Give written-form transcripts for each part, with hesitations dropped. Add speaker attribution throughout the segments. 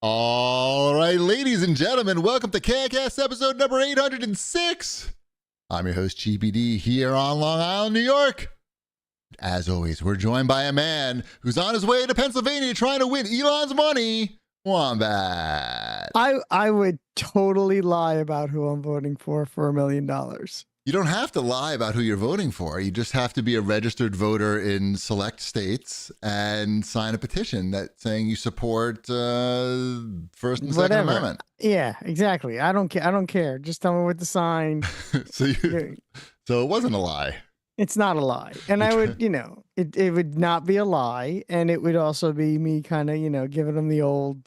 Speaker 1: All right, ladies and gentlemen, welcome to CAGcast episode number 806. I'm your host, GPD, here on Long Island, New York. As always, we're joined by a man who's on his way to Pennsylvania trying to win Elon's money, Wombat.
Speaker 2: I would totally lie about who I'm voting for $1 million.
Speaker 1: You don't have to lie about who you're voting for. You just have to be a registered voter in select states and sign a petition that saying you support First and Second Amendment.
Speaker 2: Yeah, exactly. I don't care. I don't care. Just tell me what to sign.
Speaker 1: So it wasn't a lie.
Speaker 2: It's not a lie. And I would, it would not be a lie. And it would also be me kind of, giving them the old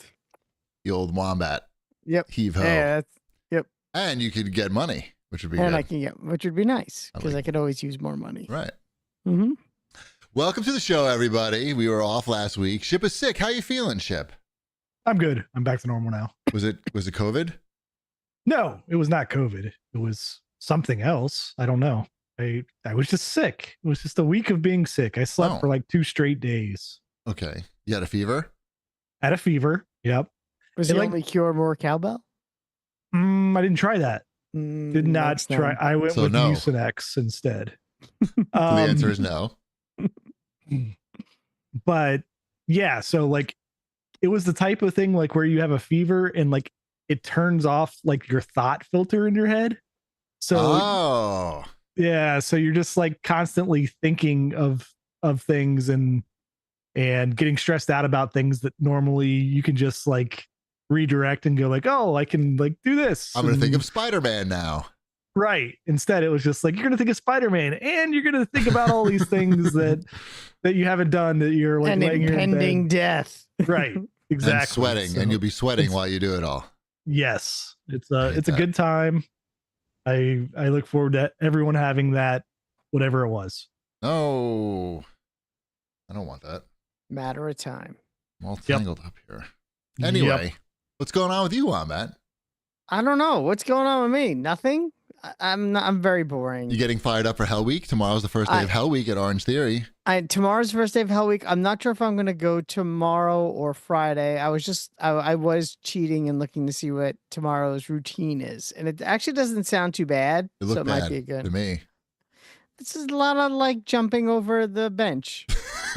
Speaker 1: Wombat.
Speaker 2: Yep.
Speaker 1: Heave ho.
Speaker 2: Yeah, yep.
Speaker 1: And you could get money, which would be
Speaker 2: and
Speaker 1: good.
Speaker 2: I can get, which would be nice because I could always use more money.
Speaker 1: Right.
Speaker 2: Mm-hmm.
Speaker 1: Welcome to the show, everybody. We were off last week. Ship is sick. How you feeling, Ship?
Speaker 3: I'm good. I'm back to normal now.
Speaker 1: Was it COVID?
Speaker 3: No, it was not COVID. It was something else. I don't know. I was just sick. It was just a week of being sick. I slept for like 2 straight days.
Speaker 1: Okay. You had a fever?
Speaker 3: Had a fever. Yep.
Speaker 2: Was the only cure more cowbell?
Speaker 3: I didn't try that. Did not try. I went with Mucinex instead.
Speaker 1: So the answer is no.
Speaker 3: But yeah, so like it was the type of thing like where you have a fever and like it turns off like your thought filter in your head. So yeah, so you're just like constantly thinking of things and getting stressed out about things that normally you can just like redirect and go like, oh, I can like do this.
Speaker 1: I'm going to think of Spider-Man now.
Speaker 3: Right. Instead, it was just like, you're going to think of Spider-Man and you're going to think about all these things that you haven't done that you're like
Speaker 2: and impending death.
Speaker 3: Right. Exactly.
Speaker 1: And sweating. And you'll be sweating while you do it all.
Speaker 3: Yes. It's a good time. I look forward to everyone having that, whatever it was.
Speaker 1: No, I don't want that.
Speaker 2: Matter of time.
Speaker 1: I'm all tangled up here. Anyway, what's going on with you, Wombat?
Speaker 2: I don't know. What's going on with me? Nothing. I'm very boring.
Speaker 1: You getting fired up for Hell Week? Tomorrow's the first day of Hell Week at Orange Theory.
Speaker 2: Tomorrow's the first day of Hell Week. I'm not sure if I'm going to go tomorrow or Friday. I was cheating and looking to see what tomorrow's routine is, and it actually doesn't sound too bad.
Speaker 1: It looked
Speaker 2: might
Speaker 1: bad
Speaker 2: be good
Speaker 1: to me.
Speaker 2: This is a lot of like jumping over the bench.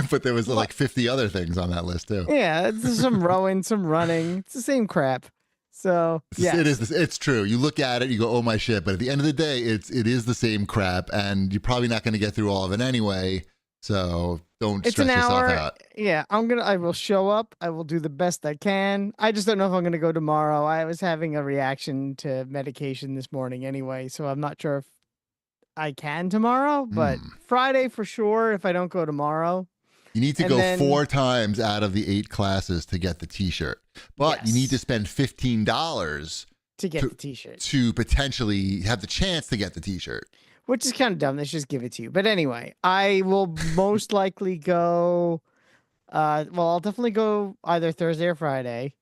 Speaker 1: But there was like 50 other things on that list too.
Speaker 2: Yeah, there's some rowing, some running. It's the same crap. So yeah,
Speaker 1: it's true. You look at it, you go, "Oh my shit!" But at the end of the day, it is the same crap, and you're probably not going to get through all of it anyway. So don't stress yourself out.
Speaker 2: Yeah, I will show up. I will do the best I can. I just don't know if I'm going to go tomorrow. I was having a reaction to medication this morning anyway, so I'm not sure if I can tomorrow. But Friday for sure. If I don't go tomorrow.
Speaker 1: You need to go 4 times out of the 8 classes to get the t-shirt. But you need to spend $15
Speaker 2: to get the t-shirt. To
Speaker 1: potentially have the chance to get the t-shirt.
Speaker 2: Which is kind of dumb. They should just give it to you. But anyway, I will most likely go, I'll definitely go either Thursday or Friday.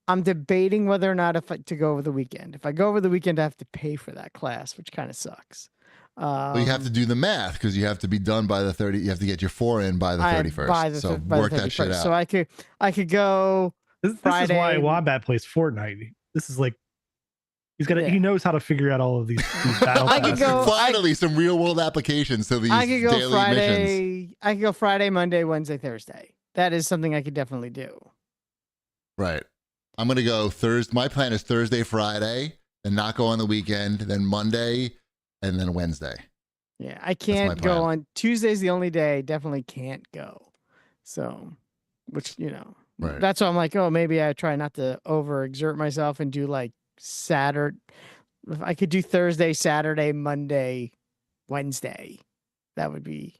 Speaker 2: I'm debating whether or not to go over the weekend. If I go over the weekend, I have to pay for that class, which kind of sucks.
Speaker 1: Well, you have to do the math because you have to be done by the 30. You have to get your 4 in by the 31st. So work that shit out.
Speaker 2: So I could go.
Speaker 3: This is why Wombat plays Fortnite. This is like he knows how to figure out all of these battle passes.
Speaker 1: Finally some real world applications to these daily missions.
Speaker 2: I could go Friday, Monday, Wednesday, Thursday. That is something I could definitely do.
Speaker 1: Right. I'm gonna go Thursday. My plan is Thursday, Friday, and not go on the weekend. Then Monday. And then Wednesday.
Speaker 2: Yeah, I can't go on Tuesday's the only day I definitely can't go. So, which, that's why I'm like, oh, maybe I try not to overexert myself and do like Saturday. If I could do Thursday, Saturday, Monday, Wednesday, that would be.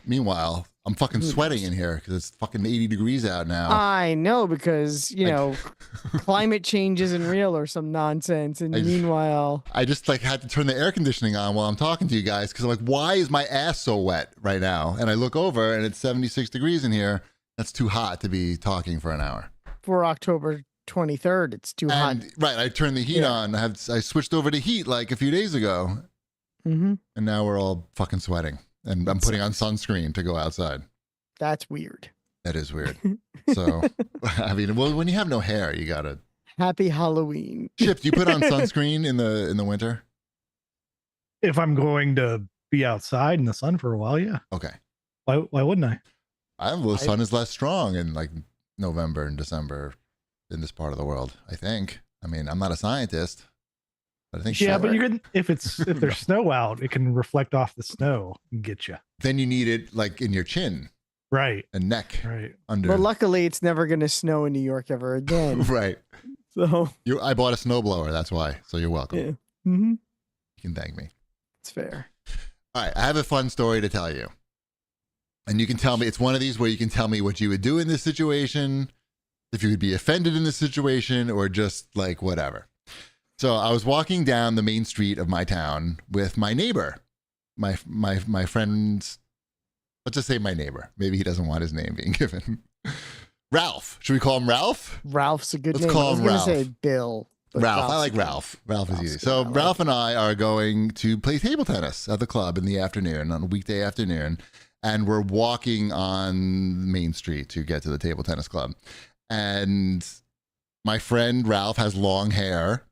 Speaker 1: Meanwhile, I'm fucking sweating in here because it's fucking 80 degrees out now.
Speaker 2: I know because, climate change isn't real or some nonsense. And meanwhile,
Speaker 1: I just had to turn the air conditioning on while I'm talking to you guys because I'm like, why is my ass so wet right now? And I look over and it's 76 degrees in here. That's too hot to be talking for an hour.
Speaker 2: For October 23rd, it's too hot.
Speaker 1: Right. I turned the heat on. I switched over to heat like a few days ago.
Speaker 2: Mm-hmm.
Speaker 1: And now we're all fucking sweating. And I'm putting on sunscreen to go outside.
Speaker 2: That's weird.
Speaker 1: That is weird. So, I mean, well, when you have no hair, you gotta.
Speaker 2: Happy Halloween.
Speaker 1: Chip, do you put on sunscreen in the winter?
Speaker 3: If I'm going to be outside in the sun for a while, yeah.
Speaker 1: Okay.
Speaker 3: Why wouldn't I?
Speaker 1: The sun is less strong in like November and December in this part of the world, I think. I mean, I'm not a scientist, but I think
Speaker 3: but you can if there's snow out, it can reflect off the snow and get you.
Speaker 1: Then you need it like in your chin.
Speaker 3: Right.
Speaker 1: And neck.
Speaker 3: Right.
Speaker 1: Under.
Speaker 2: But luckily it's never going to snow in New York ever again.
Speaker 1: Right.
Speaker 2: So
Speaker 1: I bought a snowblower, that's why. So you're welcome.
Speaker 2: Yeah. Mm-hmm.
Speaker 1: You can thank me.
Speaker 2: It's fair.
Speaker 1: All right, I have a fun story to tell you. And you can tell me, it's one of these where you can tell me what you would do in this situation, if you would be offended in this situation, or just like whatever. So I was walking down the main street of my town with my neighbor, my friend's, let's just say my neighbor. Maybe he doesn't want his name being given. Ralph. Should we call him Ralph?
Speaker 2: Ralph's a good name.
Speaker 1: Call
Speaker 2: I was
Speaker 1: him
Speaker 2: going
Speaker 1: to
Speaker 2: say Bill.
Speaker 1: Ralph. I like Ralph. Ralph is easy. So Ralph and I are going to play table tennis at the club in the afternoon, on a weekday afternoon. And we're walking on Main Street to get to the table tennis club. And my friend Ralph has long hair.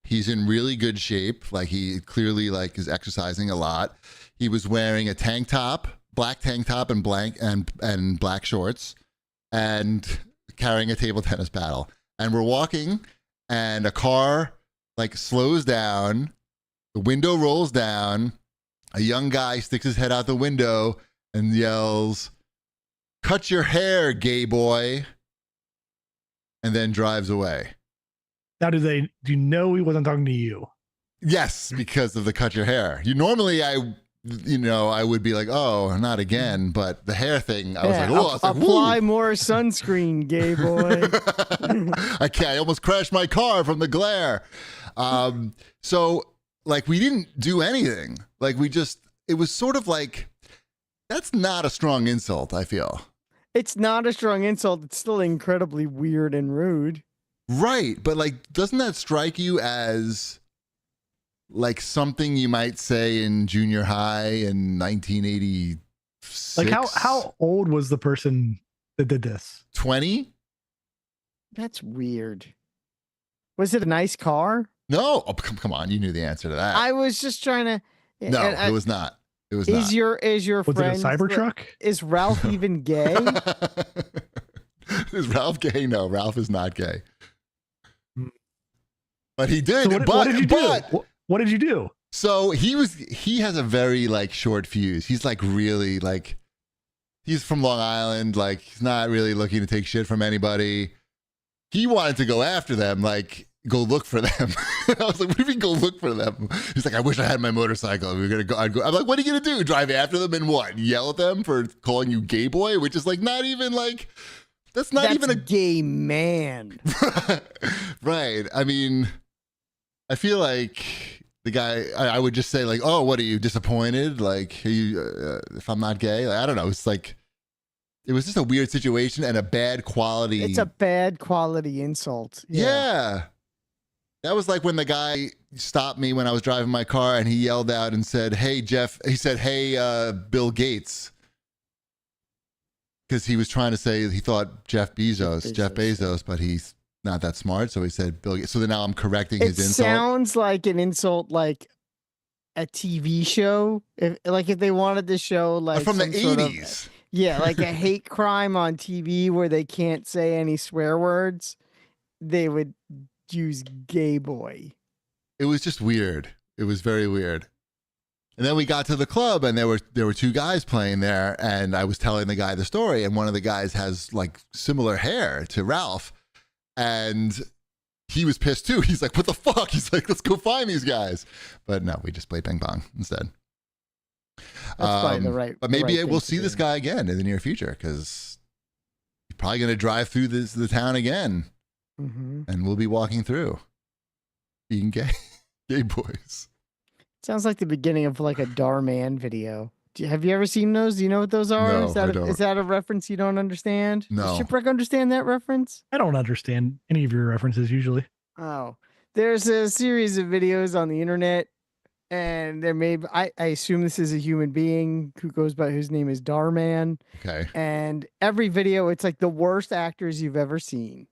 Speaker 1: He's in really good shape. Like he clearly like is exercising a lot. He was wearing a tank top, black tank top and black shorts, and carrying a table tennis paddle. And we're walking, and a car like slows down, the window rolls down, a young guy sticks his head out the window and yells, "Cut your hair, gay boy," and then drives away.
Speaker 3: Now, do you know he wasn't talking to you?
Speaker 1: Yes, because of the cut your hair. I would be like, oh, not again. But the hair thing, I was like, oh,
Speaker 2: apply more sunscreen, gay boy.
Speaker 1: I almost crashed my car from the glare. So like we didn't do anything. Like it was sort of like, that's not a strong insult, I feel.
Speaker 2: It's not a strong insult. It's still incredibly weird and rude.
Speaker 1: Right. But like, doesn't that strike you as like something you might say in junior high in 1986?
Speaker 3: Like how old was the person that did this?
Speaker 1: 20?
Speaker 2: That's weird. Was it a nice car?
Speaker 1: No. Oh, come on. You knew the answer to that.
Speaker 2: I was just trying to.
Speaker 1: No, it was not. It was not.
Speaker 2: Is your
Speaker 3: was
Speaker 2: friend
Speaker 3: it a Cybertruck?
Speaker 2: Is Ralph even gay?
Speaker 1: Is Ralph gay? No, Ralph is not gay. But he did.
Speaker 3: So what did you do? What did you do?
Speaker 1: So he has a very like short fuse. He's like really like, he's from Long Island. Like he's not really looking to take shit from anybody. He wanted to go after them, like go look for them. I was like, what do you mean go look for them? He's like, I wish I had my motorcycle. We were gonna go. I'm like, what are you gonna do? Drive after them and what? Yell at them for calling you gay boy? Which is like not even like, that's even a
Speaker 2: gay man.
Speaker 1: Right. I mean, I feel like the guy, I would just say like, oh, what are you disappointed? Like, are you, if I'm not gay? Like, I don't know. It's like, it was just a weird situation and a bad quality.
Speaker 2: It's a bad quality insult.
Speaker 1: Yeah. That was like when the guy stopped me when I was driving my car and he yelled out and said, "Hey, Jeff," he said, "Hey, Bill Gates." Because he was trying to say, he thought Jeff Bezos, but he's not that smart. So he said Bill Gates. So then now I'm correcting his insult.
Speaker 2: It sounds like an insult, like a TV show. If they wanted to show like
Speaker 1: from the 80s.
Speaker 2: Like a hate crime on TV where they can't say any swear words, they would use gay boy.
Speaker 1: It was just weird. It was very weird. And then we got to the club and there were two guys playing there, and I was telling the guy the story, and one of the guys has like similar hair to Ralph, and he was pissed too. He's like, what the fuck? He's like, let's go find these guys. But no, we just played ping pong instead.
Speaker 2: That's probably the right.
Speaker 1: But maybe
Speaker 2: right
Speaker 1: we'll see this guy again in the near future, because he's probably going to drive through the town again.
Speaker 2: Mm-hmm.
Speaker 1: And we'll be walking through being gay boys.
Speaker 2: Sounds like the beginning of like a Darman video. Have you ever seen those? Do you know what those are?
Speaker 1: No,
Speaker 2: is that a reference you don't understand?
Speaker 1: No.
Speaker 2: Does Shipwreck understand that reference?
Speaker 3: I don't understand any of your references usually.
Speaker 2: Oh, there's a series of videos on the internet and there may be, I assume this is a human being who goes by whose name is Darman.
Speaker 1: Okay.
Speaker 2: And every video, it's like the worst actors you've ever seen.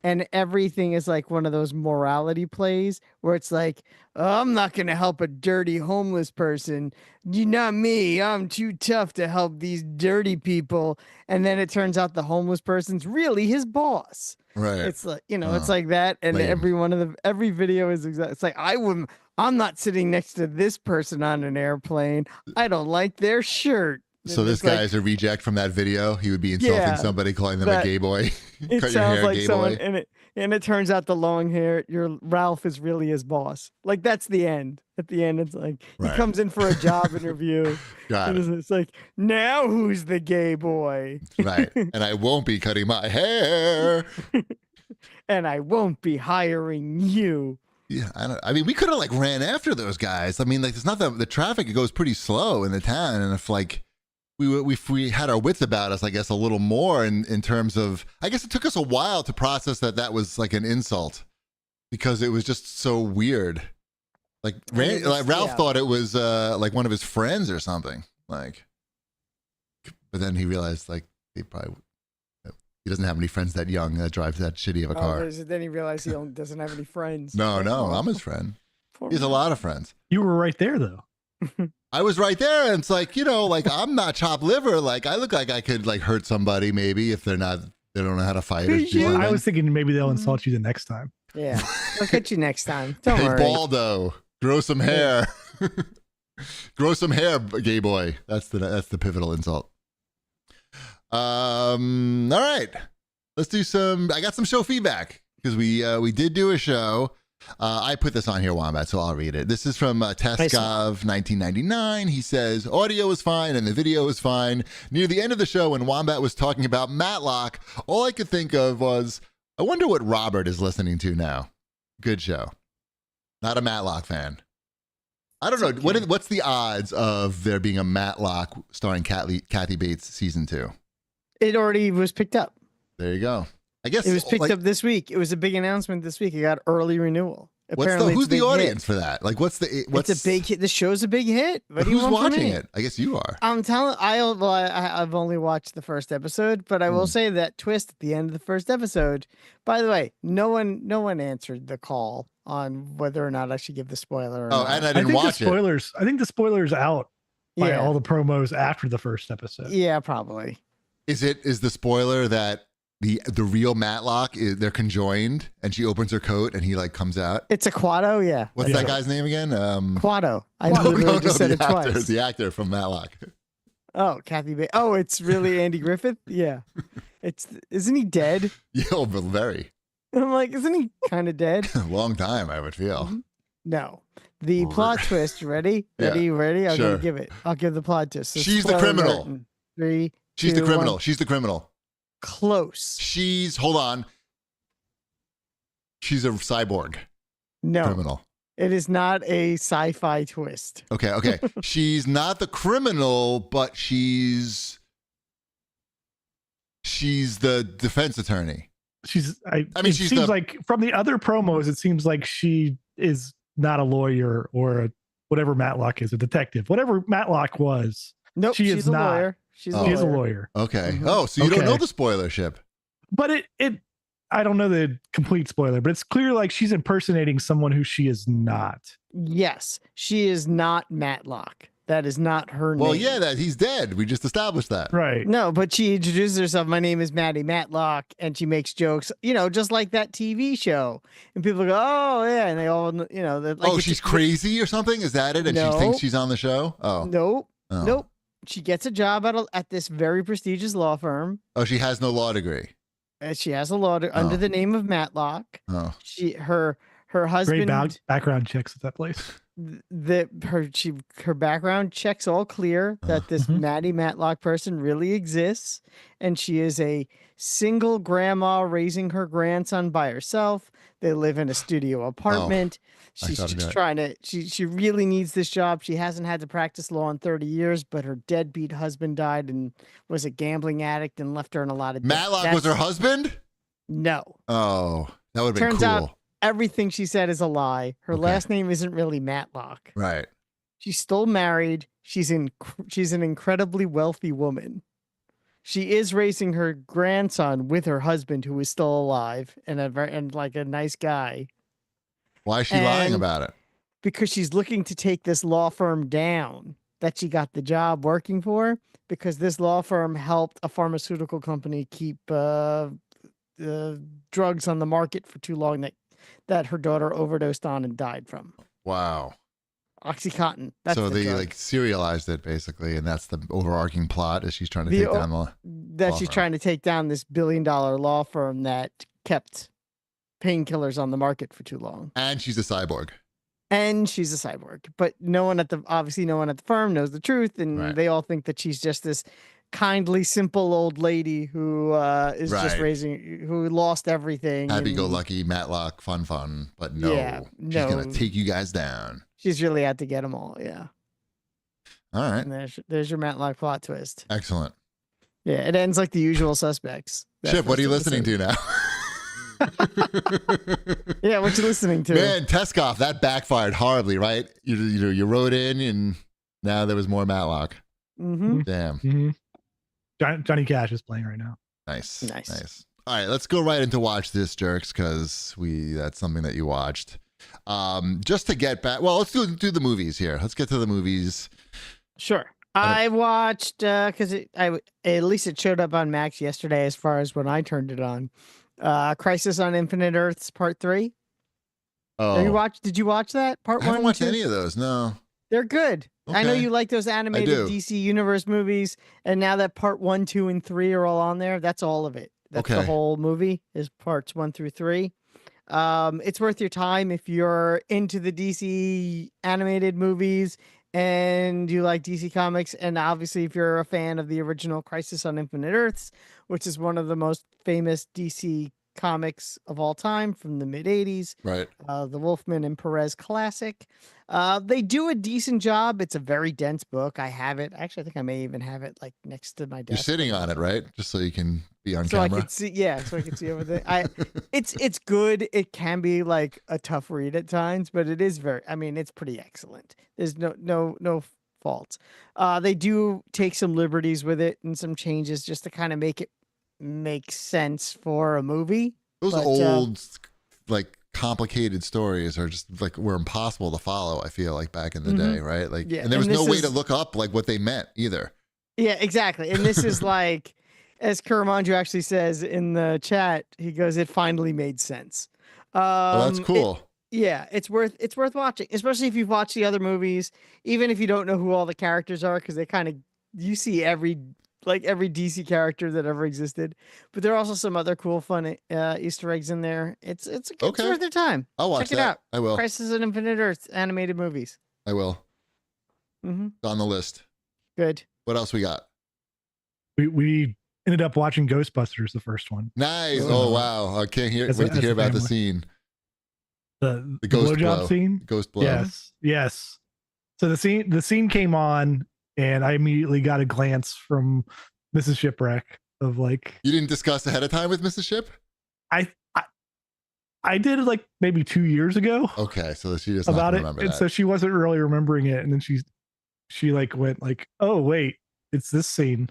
Speaker 2: And everything is like one of those morality plays where it's like, oh, I'm not going to help a dirty homeless person. You not me. I'm too tough to help these dirty people. And then it turns out the homeless person's really his boss.
Speaker 1: Right.
Speaker 2: It's like, it's like that. And every video is exact. It's like, I'm not sitting next to this person on an airplane. I don't like their shirt.
Speaker 1: So this guy is a reject from that video. He would be insulting somebody, calling them a gay boy.
Speaker 2: It
Speaker 1: Cut
Speaker 2: sounds
Speaker 1: your hair,
Speaker 2: like
Speaker 1: gay
Speaker 2: someone,
Speaker 1: boy.
Speaker 2: and it turns out the long hair, your Ralph is really his boss. Like that's the end. At the end, it's like he comes in for a job interview. It's like, now who's the gay boy?
Speaker 1: Right. And I won't be cutting my hair.
Speaker 2: And I won't be hiring you.
Speaker 1: Yeah, I mean, we could have like ran after those guys. I mean, like, it's not the traffic goes pretty slow in the town, and if like we had our wits about us, I guess, a little more in terms of, I guess it took us a while to process that was like an insult because it was just so weird. Like, Ralph thought it was like one of his friends or something. Like, but then he realized like he doesn't have any friends that young that drives that shitty of a car.
Speaker 2: Then he realized he doesn't have any friends.
Speaker 1: No, I'm his friend. He has a lot of friends.
Speaker 3: You were right there though.
Speaker 1: I was right there, and it's like, like I'm not chopped liver. Like I look like I could like hurt somebody maybe if they don't know how to fight.
Speaker 3: I was thinking maybe they'll insult you the next time.
Speaker 2: Yeah, I'll catch you next time. Don't worry.
Speaker 1: Baldo, grow some hair. Grow some hair, gay boy. That's the pivotal insult. All right, let's do some. I got some show feedback because we did do a show. I put this on here, Wombat, so I'll read it. This is from Teskov 1999. He says, audio is fine and the video is fine. Near the end of the show, when Wombat was talking about Matlock, all I could think of was, I wonder what Robert is listening to now. Good show. Not a Matlock fan. I don't know. Okay. What's the odds of there being a Matlock starring Kathy Bates season 2?
Speaker 2: It already was picked up.
Speaker 1: There you go. I guess
Speaker 2: it was picked up this week. It was a big announcement this week. It got early renewal. Apparently,
Speaker 1: who's the audience for that? Like, what's
Speaker 2: it's a big hit. The show's a big hit.
Speaker 1: Who's watching it? I guess you are.
Speaker 2: I'm telling. I've only watched the first episode, but I will say that twist at the end of the first episode. By the way, no one answered the call on whether or not I should give the spoiler. Or not.
Speaker 1: And I didn't watch it.
Speaker 3: I think the spoiler's out by all the promos after the first episode.
Speaker 2: Yeah, probably.
Speaker 1: Is the spoiler that the real Matlock they're conjoined and she opens her coat and he like comes out?
Speaker 2: It's a Quado, yeah.
Speaker 1: What's that guy's name again?
Speaker 2: Quado. I literally just said it twice.
Speaker 1: The actor from Matlock.
Speaker 2: Oh, Kathy Bates. Oh, it's really Andy Griffith? Yeah. Isn't he dead?
Speaker 1: Yeah, but very.
Speaker 2: I'm like, isn't he kind of dead?
Speaker 1: A long time, I would feel.
Speaker 2: No. The plot twist, ready? Ready? I'll give the plot twist. So
Speaker 1: she's the criminal.
Speaker 2: 3,
Speaker 1: She's
Speaker 2: 2,
Speaker 1: the criminal.
Speaker 2: 1.
Speaker 1: She's the criminal.
Speaker 2: Close.
Speaker 1: Hold on. She's a cyborg.
Speaker 2: No.
Speaker 1: Criminal.
Speaker 2: It is not a sci-fi twist.
Speaker 1: Okay. She's not the criminal, but she's the defense attorney.
Speaker 3: It seems like from the other promos, it seems like she is not a lawyer or whatever Matlock is, a detective. Whatever Matlock was.
Speaker 2: Nope, she's a
Speaker 3: not.
Speaker 2: Lawyer. She's a lawyer.
Speaker 1: Okay. Mm-hmm. Oh, so you don't know the spoilership.
Speaker 3: But I don't know the complete spoiler, but it's clear like she's impersonating someone who she is not.
Speaker 2: Yes, she is not Matlock. That is not her name.
Speaker 1: Well, yeah, he's dead. We just established that.
Speaker 3: Right.
Speaker 2: No, but she introduces herself. My name is Maddie Matlock, and she makes jokes, just like that TV show. And people go, oh, yeah. And they all, like,
Speaker 1: she's crazy or something? Is that it? And she thinks she's on the show? Oh.
Speaker 2: Nope. She gets a job at this very prestigious law firm.
Speaker 1: Oh, she has no law degree.
Speaker 2: She has a law under the name of Matlock.
Speaker 1: Oh.
Speaker 2: Her husband.
Speaker 3: Great background checks at that place.
Speaker 2: Her background checks all clear that this Maddie Matlock person really exists, and she is a single grandma raising her grandson by herself. They live in a studio apartment. She's trying to. She really needs this job. She hasn't had to practice law in 30 years, but her deadbeat husband died and was a gambling addict and left her in a lot of debt.
Speaker 1: Matlock was her husband?
Speaker 2: No.
Speaker 1: Oh, that would have been cool.
Speaker 2: everything she said is a lie. Her last name isn't really Matlock.
Speaker 1: Right.
Speaker 2: She's still married. She's an incredibly wealthy woman. She is raising her grandson with her husband, who is still alive and like a nice guy.
Speaker 1: Why is she lying about it?
Speaker 2: Because she's looking to take this law firm down that she got the job working for, because this law firm helped a pharmaceutical company keep drugs on the market for too long that her daughter overdosed on and died from.
Speaker 1: Wow.
Speaker 2: OxyContin.
Speaker 1: So they like serialized it basically, and that's the overarching plot is she's trying to take down
Speaker 2: trying to take down this $1 billion law firm that kept painkillers on the market for too long.
Speaker 1: And she's a cyborg.
Speaker 2: But no one at the firm knows the truth, and they all think that she's just this kindly, simple old lady who is just who lost everything.
Speaker 1: Happy-go-lucky, Matlock, fun, but no, she's gonna take you guys down.
Speaker 2: She's really out to get them all. Yeah.
Speaker 1: All right.
Speaker 2: And there's your Matlock plot twist.
Speaker 1: Excellent.
Speaker 2: Yeah, it ends like The Usual Suspects.
Speaker 1: Chip, what are you listening to now?
Speaker 2: Yeah, what you listening to?
Speaker 1: Man, Teskov, that backfired horribly, right? You wrote in, and now there was more Matlock.
Speaker 2: Mm-hmm.
Speaker 1: Damn.
Speaker 3: Mm-hmm. Johnny Cash is playing right now.
Speaker 1: Nice. All right, let's go right into Watch This, Jerks, because that's something that you watched. Just to get back, well, let's do the movies here. Let's get to the movies.
Speaker 2: Sure. I watched because at least it showed up on Max yesterday as far as when I turned it on. Crisis on Infinite Earths Part 3.
Speaker 1: Oh,
Speaker 2: did you watch that? Part 1?
Speaker 1: I haven't watched any of those. No.
Speaker 2: They're good. Okay. I know you like those animated DC Universe movies, and now that Part 1, 2, and 3 are all on there, that's all of it. That's the whole movie is parts 1 through 3. It's worth your time if you're into the DC animated movies and you like DC Comics, and obviously if you're a fan of the original Crisis on Infinite Earths, which is one of the most famous DC comics of all time from the mid-'80s.
Speaker 1: Right.
Speaker 2: The Wolfman and Perez classic. They do a decent job. It's a very dense book. I have it. Actually, I think I may even have it like next to my desk.
Speaker 1: You're sitting on it, right? Just so you can be on camera.
Speaker 2: I could see, so I can see everything. It's good. It can be like a tough read at times, but it is it's pretty excellent. There's no faults. They do take some liberties with it and some changes just to kind of make it make sense for a movie.
Speaker 1: Those old, like complicated stories are just like were impossible to follow. I feel like back in the day, right? Like, and there was no way to look up like what they meant either. Yeah,
Speaker 2: exactly. And this is like, as Kuramanju actually says in the chat, he goes, "It finally made sense."
Speaker 1: That's cool.
Speaker 2: It's worth watching, especially if you've watched the other movies, even if you don't know who all the characters are, because you see every DC character that ever existed, but there are also some other cool, fun Easter eggs in there. It's worth your time.
Speaker 1: I'll watch
Speaker 2: Check it out.
Speaker 1: I will.
Speaker 2: Crisis on Infinite Earths animated movies.
Speaker 1: I will.
Speaker 2: Mm-hmm.
Speaker 1: It's on the list.
Speaker 2: Good.
Speaker 1: What else we got?
Speaker 3: We ended up watching Ghostbusters, the first one.
Speaker 1: Nice. Oh wow! I can't wait to hear about the scene.
Speaker 3: The ghost blowjob scene.
Speaker 1: Ghost blow.
Speaker 3: Yes. So the scene came on, and I immediately got a glance from Mrs. Shipwreck of like.
Speaker 1: You didn't discuss ahead of time with Mrs. Ship?
Speaker 3: I did like maybe 2 years ago.
Speaker 1: Okay, so she just
Speaker 3: about it,
Speaker 1: remember
Speaker 3: and
Speaker 1: that.
Speaker 3: so she wasn't really remembering it, and then she like went like, "Oh wait, it's this scene,"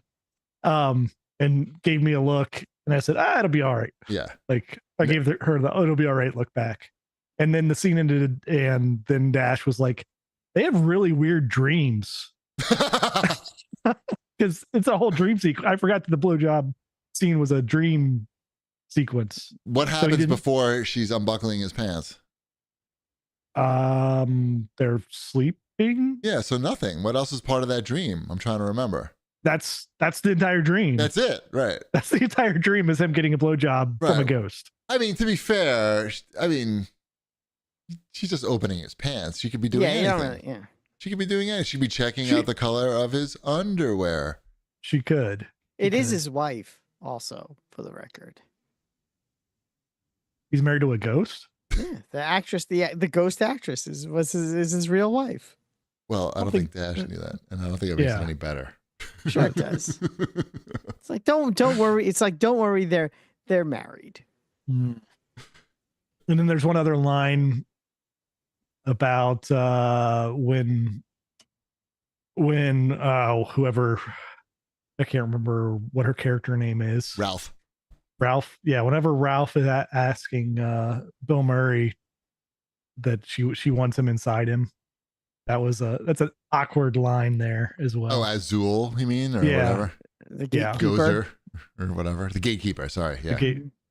Speaker 3: and gave me a look, and I said, "It'll be all right."
Speaker 1: Yeah,
Speaker 3: like I gave her the "it'll be all right" look back, and then the scene ended, and then Dash was like, "They have really weird dreams." Because it's a whole dream sequence. I forgot that the blowjob scene was a dream sequence.
Speaker 1: What happens before she's unbuckling his pants?
Speaker 3: They're sleeping.
Speaker 1: Yeah, so nothing. What else is part of that dream? I'm trying to remember.
Speaker 3: That's the entire dream.
Speaker 1: That's it, right?
Speaker 3: That's the entire dream is him getting a blowjob from a ghost.
Speaker 1: I mean, to be fair, she's just opening his pants. She could be doing anything. She could be doing anything. She could be checking out the color of his underwear.
Speaker 3: She could.
Speaker 2: It is his wife, also, for the record.
Speaker 3: He's married to a ghost?
Speaker 2: Yeah, the actress, the ghost actress is his real wife.
Speaker 1: Well, I don't think Dash knew that, and I don't think it makes it any better.
Speaker 2: Sure it does. It's like don't worry. It's like don't worry. They're married.
Speaker 3: And then there's one other line about when whoever, I can't remember what her character name is. Ralph. Yeah, whenever Ralph is asking Bill Murray that she wants him inside him, that's an awkward line there as well.
Speaker 1: Oh, Azul, you mean, or whatever?
Speaker 2: The gatekeeper.
Speaker 1: Gozer, or whatever. The gatekeeper. Sorry.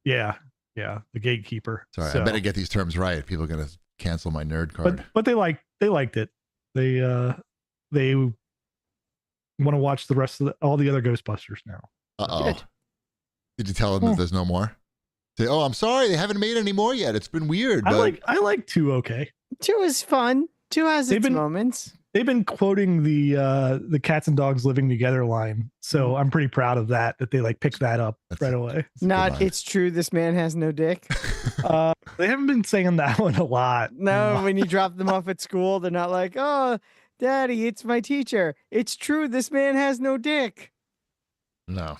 Speaker 1: Yeah.
Speaker 3: The gatekeeper.
Speaker 1: Sorry, I better get these terms right. People are gonna cancel my nerd card.
Speaker 3: But they liked it. They want to watch the rest of all the other Ghostbusters now.
Speaker 1: Uh-oh. Did you tell them that there's no more? Say, oh, I'm sorry, they haven't made any more yet. It's been weird. But...
Speaker 3: I like 2 okay.
Speaker 2: 2 is fun. 2 has its moments.
Speaker 3: They've been quoting the cats and dogs living together line, so I'm pretty proud of that they like picked that up right away.
Speaker 2: It's true this man has no dick.
Speaker 3: They haven't been saying that one a lot.
Speaker 2: No, when you drop them off at school, they're not like, oh, Daddy, it's my teacher. It's true this man has no dick.
Speaker 1: No.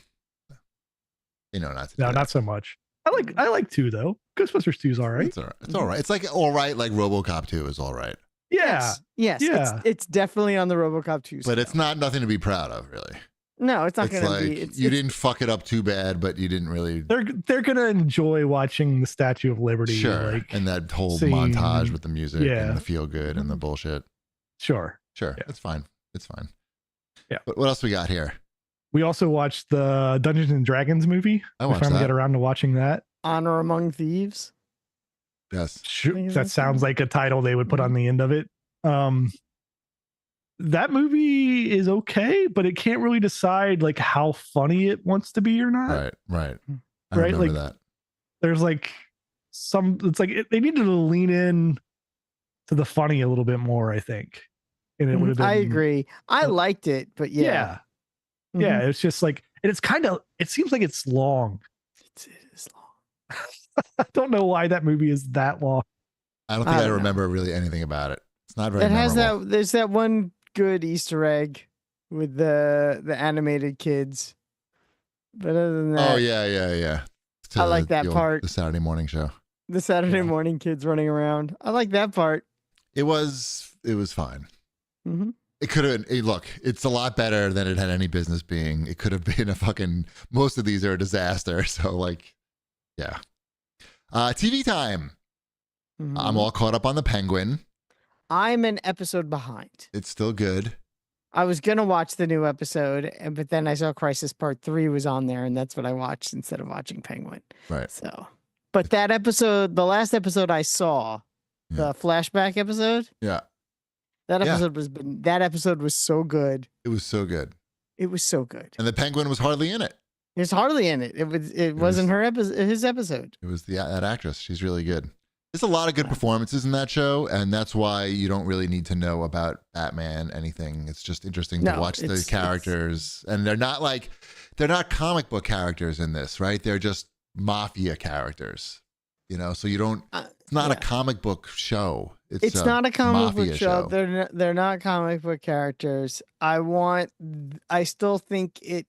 Speaker 1: Not to
Speaker 3: no, not so much. I like 2 though. Ghostbusters 2 is all right.
Speaker 1: It's all right. It's all right. It's like all right, like RoboCop 2 is all right.
Speaker 2: Yeah. Yes. Yeah. It's definitely on the RoboCop 2 scale.
Speaker 1: But it's not nothing to be proud of, really.
Speaker 2: No, it's not going
Speaker 1: to
Speaker 2: be.
Speaker 1: You didn't fuck it up too bad, but you didn't really.
Speaker 3: They're going to enjoy watching the Statue of Liberty.
Speaker 1: Sure. And that whole montage with the music and the feel good and the bullshit.
Speaker 3: Sure.
Speaker 1: Yeah. It's fine. It's fine.
Speaker 3: Yeah.
Speaker 1: But what else we got here?
Speaker 3: We also watched the Dungeons and Dragons movie.
Speaker 1: I watched
Speaker 3: finally get around to watching that.
Speaker 2: Honor Among Thieves.
Speaker 1: Yes.
Speaker 3: Sure. That sounds like a title they would put on the end of it. That movie is okay, but it can't really decide like how funny it wants to be or not.
Speaker 1: Right. I remember that.
Speaker 3: There's like they needed to lean in to the funny a little bit more, I think. And it would have been.
Speaker 2: I agree. I liked it, but yeah.
Speaker 3: Yeah, it's just like, and it seems like it's long.
Speaker 2: It is long.
Speaker 3: I don't know why that movie is that long.
Speaker 1: I don't think I remember really anything about it. It's not very memorable.
Speaker 2: There's that one good Easter egg with the animated kids. But other than that.
Speaker 1: Oh, yeah.
Speaker 2: I like that part.
Speaker 1: The Saturday morning show.
Speaker 2: The Saturday morning kids running around. I like that part.
Speaker 1: It was fine.
Speaker 2: Mm-hmm.
Speaker 1: It could have been, look, it's a lot better than it had any business being. It could have been most of these are a disaster. So like, yeah. TV time. Mm-hmm. I'm all caught up on the Penguin.
Speaker 2: I'm an episode behind.
Speaker 1: It's still good.
Speaker 2: I was going to watch the new episode, but then I saw Crisis Part 3 was on there, and that's what I watched instead of watching Penguin.
Speaker 1: Right.
Speaker 2: So, but that episode, the last episode I saw, the flashback episode.
Speaker 1: Yeah.
Speaker 2: That episode was so good.
Speaker 1: It was so good.
Speaker 2: It was so good.
Speaker 1: And the Penguin was hardly in it.
Speaker 2: It's hardly in it. It wasn't his episode.
Speaker 1: It was that actress. She's really good. There's a lot of good performances in that show, and that's why you don't really need to know about Batman anything. It's just interesting to watch the characters, and they're not comic book characters in this, right? They're just mafia characters, So you don't. It's not a comic book show.
Speaker 2: It's not a comic book show. They're not comic book characters. I still think it.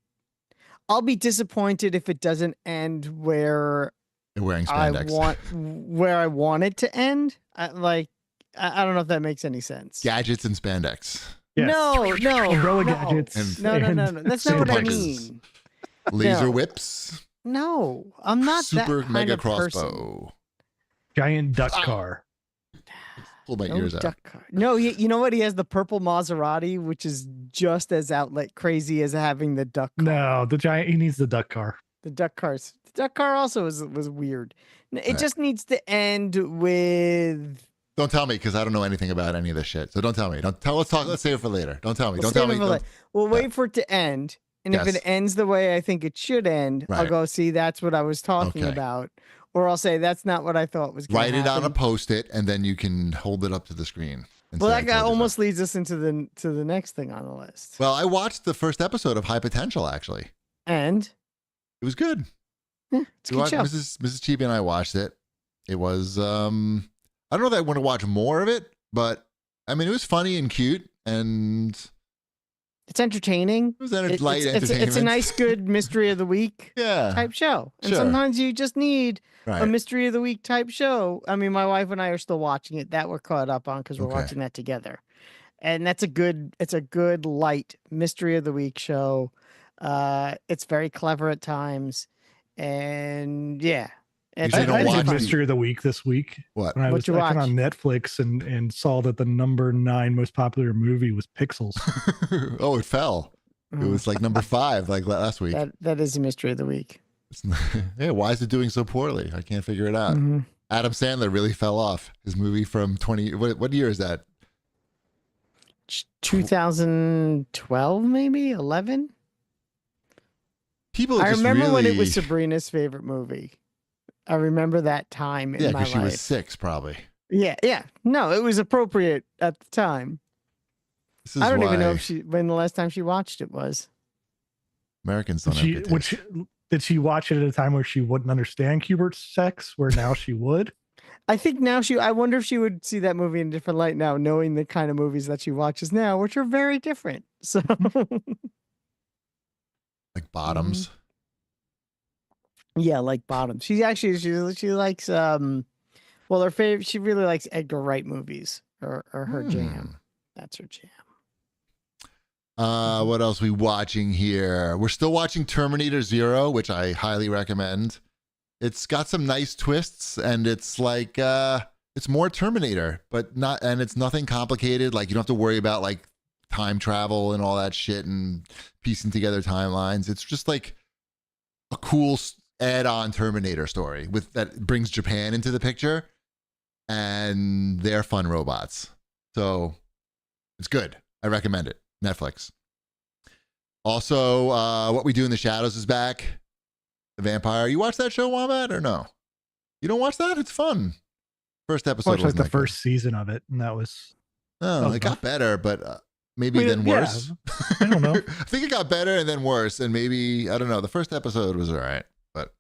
Speaker 2: I'll be disappointed if it doesn't end where
Speaker 1: they're wearing spandex.
Speaker 2: Where I want it to end. I don't know if that makes any sense.
Speaker 1: Gadgets and spandex.
Speaker 3: Yes.
Speaker 2: No.
Speaker 3: Umbrella gadgets.
Speaker 2: No. That's not what I mean.
Speaker 1: Laser whips.
Speaker 2: No, I'm not
Speaker 1: super
Speaker 2: that
Speaker 1: mega
Speaker 2: kind of
Speaker 1: crossbow.
Speaker 2: Person.
Speaker 3: Giant duck car.
Speaker 1: Pull my ears out.
Speaker 2: No, you know what? He has the purple Maserati, which is just as crazy as having the duck car.
Speaker 3: No, he needs the duck car.
Speaker 2: The duck car also was weird. It just needs to end with.
Speaker 1: Don't tell me because I don't know anything about any of this shit. So don't tell me. Let's save it for later. Don't tell me. Don't tell me.
Speaker 2: We'll wait for it to end. And if it ends the way I think it should end, I'll go, see, that's what I was talking about. Or I'll say, that's not what I thought was going to happen.
Speaker 1: Write it on a Post-it, and then you can hold it up to the screen.
Speaker 2: Well, that guy almost leads us into the next thing on the list.
Speaker 1: Well, I watched the first episode of High Potential, actually.
Speaker 2: And?
Speaker 1: It was good.
Speaker 2: Yeah, it's a good show.
Speaker 1: Mrs. Chibi and I watched it. It was, I don't know that I want to watch more of it, but, I mean, it was funny and cute, and
Speaker 2: It's entertaining.
Speaker 1: It was light entertainment.
Speaker 2: It's a nice, good mystery of the week type show. And sometimes you just need a mystery of the week type show. I mean, my wife and I are still watching it. That we're caught up on because we're watching that together. And it's a good light mystery of the week show. It's very clever at times. And yeah.
Speaker 3: I did mystery of the week this week.
Speaker 1: What?
Speaker 3: When I was checking on Netflix and saw that the number 9 most popular movie was Pixels.
Speaker 1: Oh, it fell. It was like number 5 like last week.
Speaker 2: That is a mystery of the week.
Speaker 1: Yeah, why is it doing so poorly? I can't figure it out.
Speaker 2: Mm-hmm.
Speaker 1: Adam Sandler really fell off. His movie from what year is that?
Speaker 2: 2012, maybe 11.
Speaker 1: People.
Speaker 2: I remember when it was Sabrina's favorite movie. I remember that time in my life. Yeah, because
Speaker 1: she was 6, probably.
Speaker 2: Yeah. No, it was appropriate at the time. I don't even know when the last time she watched it was.
Speaker 1: Americans don't have good taste.
Speaker 3: Did she watch it at a time where she wouldn't understand Kubert's sex, where now she would?
Speaker 2: I think now I wonder if she would see that movie in a different light now, knowing the kind of movies that she watches now, which are very different. So,
Speaker 1: like Bottoms.
Speaker 2: Yeah, like Bottoms. She likes her favorite. She really likes Edgar Wright movies, or her jam. That's her jam.
Speaker 1: What else are we watching here? We're still watching Terminator 0, which I highly recommend. It's got some nice twists, and it's like it's more Terminator, and it's nothing complicated. Like, you don't have to worry about like time travel and all that shit and piecing together timelines. It's just like a cool add-on Terminator story that brings Japan into the picture, and they're fun robots. So it's good. I recommend it. Netflix. Also, What We Do in the Shadows is back. The vampire. You watch that show, Wombat, or no? You don't watch that? It's fun. First episode.
Speaker 3: I watched like the first season of it, and that was.
Speaker 1: Oh, it got better, but maybe then worse.
Speaker 3: I don't know.
Speaker 1: I think it got better and then worse, and maybe I don't know. The first episode was all right, but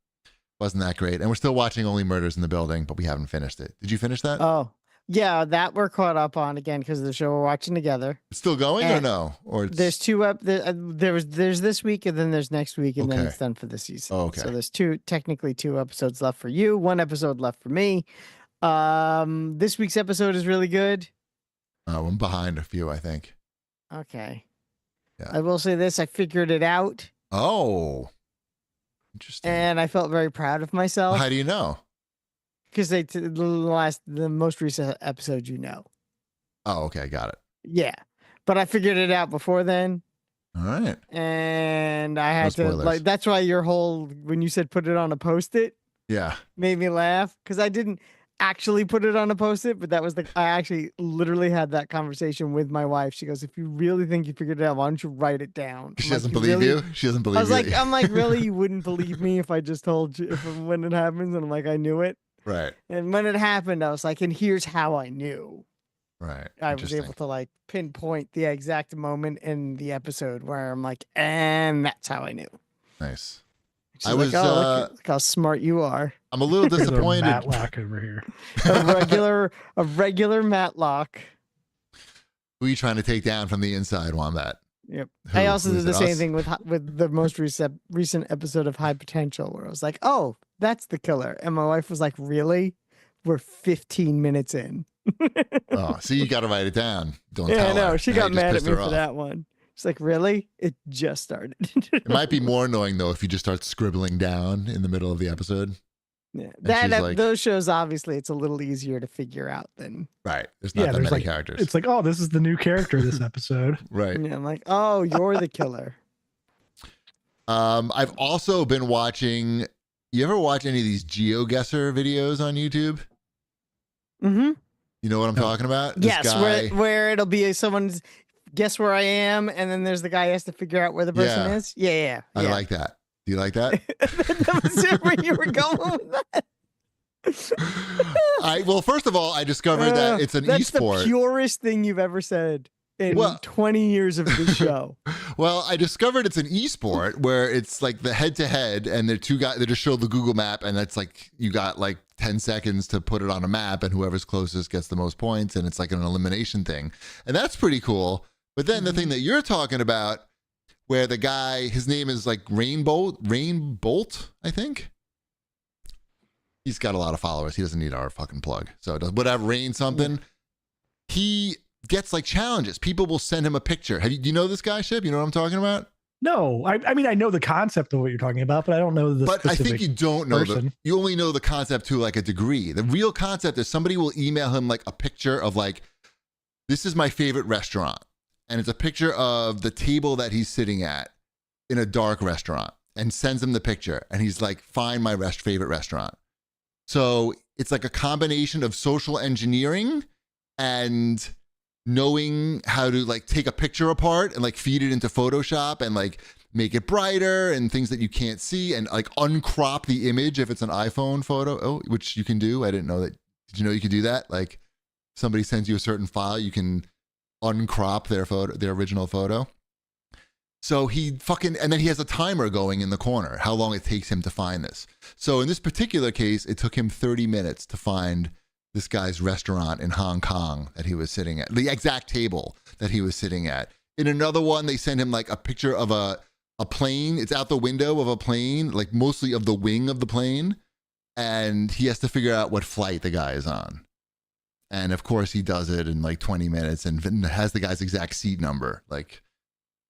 Speaker 1: wasn't that great. And we're still watching Only Murders in the Building, but we haven't finished it. Did you finish that?
Speaker 2: Oh, yeah, that we're caught up on again because of the show we're watching together.
Speaker 1: It's still going or no? Or
Speaker 2: there's there's this week and then there's next week and then it's done for the season.
Speaker 1: Oh, okay.
Speaker 2: So there's technically 2 episodes left for you, 1 episode left for me. This week's episode is really good.
Speaker 1: I'm behind a few, I think.
Speaker 2: Okay.
Speaker 1: Yeah.
Speaker 2: I will say this: I figured it out.
Speaker 1: Oh, interesting.
Speaker 2: And I felt very proud of myself.
Speaker 1: How do you know?
Speaker 2: Because the most recent episode, you know.
Speaker 1: Oh, okay, got it.
Speaker 2: Yeah, but I figured it out before then.
Speaker 1: All right.
Speaker 2: And I had to that's why your whole when you said put it on a Post-it, made me laugh because I didn't actually put it on a Post-it, but that was I actually literally had that conversation with my wife. She goes, "If you really think you figured it out, why don't you write it down?"
Speaker 1: She doesn't believe you. She doesn't believe you.
Speaker 2: I'm like, really? You wouldn't believe me if I just told you when it happens? And I'm like, I knew it.
Speaker 1: Right.
Speaker 2: And when it happened, I was like, and here's how I knew.
Speaker 1: Right.
Speaker 2: I was able to like pinpoint the exact moment in the episode where I'm like, and that's how I knew.
Speaker 1: Nice.
Speaker 2: She's look how smart you are.
Speaker 1: I'm a little disappointed.
Speaker 3: Matlock over here.
Speaker 2: a regular Matlock.
Speaker 1: Who are you trying to take down from the inside, Wombat?
Speaker 2: Yep. I also did the same thing with the most recent episode of High Potential, where I was like, "Oh, that's the killer," and my wife was like, "Really? We're 15 minutes in."
Speaker 1: Oh, so you got to write it down. Don't tell her.
Speaker 2: Yeah, I know. She got mad at me for that one. She's like, "Really? It just started."
Speaker 1: It might be more annoying though if you just start scribbling down in the middle of the episode.
Speaker 2: Yeah, those shows obviously it's a little easier to figure out than
Speaker 1: right. There's not that many characters.
Speaker 3: It's like, oh, this is the new character this episode.
Speaker 1: Right.
Speaker 2: Yeah, I'm like, oh, you're the killer.
Speaker 1: I've also been watching. You ever watch any of these GeoGuessr videos on YouTube?
Speaker 2: Mm-hmm.
Speaker 1: You know what I'm talking about?
Speaker 2: Yes, where it'll be someone's guess where I am, and then there's the guy who has to figure out where the person is. Yeah.
Speaker 1: I like that. Do you like that?
Speaker 2: That was where you were going with that.
Speaker 1: Well, first of all, I discovered that it's an
Speaker 2: that's
Speaker 1: esport.
Speaker 2: That's the purest thing you've ever said in 20 years of this show.
Speaker 1: Well, I discovered it's an esport where it's like the head-to-head, and they're 2 guys. They just show the Google map, and that's like you got like 10 seconds to put it on a map, and whoever's closest gets the most points, and it's like an elimination thing, and that's pretty cool. But then the thing that you're talking about, where the guy, his name is like Rain Bolt, I think. He's got a lot of followers. He doesn't need our fucking plug. So whatever, Rain something. He gets like challenges. People will send him a picture. Do you know this guy, Ship? You know what I'm talking about?
Speaker 3: No, I mean, I know the concept of what you're talking about, but I don't know the
Speaker 1: But I think you don't know you only know the concept to like a degree. The real concept is somebody will email him like a picture of like, this is my favorite restaurant. And it's a picture of the table that he's sitting at in a dark restaurant, and sends him the picture. And he's like, find my favorite restaurant. So it's like a combination of social engineering and knowing how to like take a picture apart and like feed it into Photoshop and like make it brighter and things that you can't see, and like uncrop the image if it's an iPhone photo, which you can do. I didn't know that. Did you know you could do that? Like somebody sends you a certain file, you can uncrop their original photo. So and then he has a timer going in the corner, how long it takes him to find this. So in this particular case, it took him 30 minutes to find this guy's restaurant in Hong Kong that he was sitting at, the exact table that he was sitting at. In another one, they send him like a picture of a plane. It's out the window of a plane, like mostly of the wing of the plane. And he has to figure out what flight the guy is on. And of course he does it in like 20 minutes and has the guy's exact seat number. Like,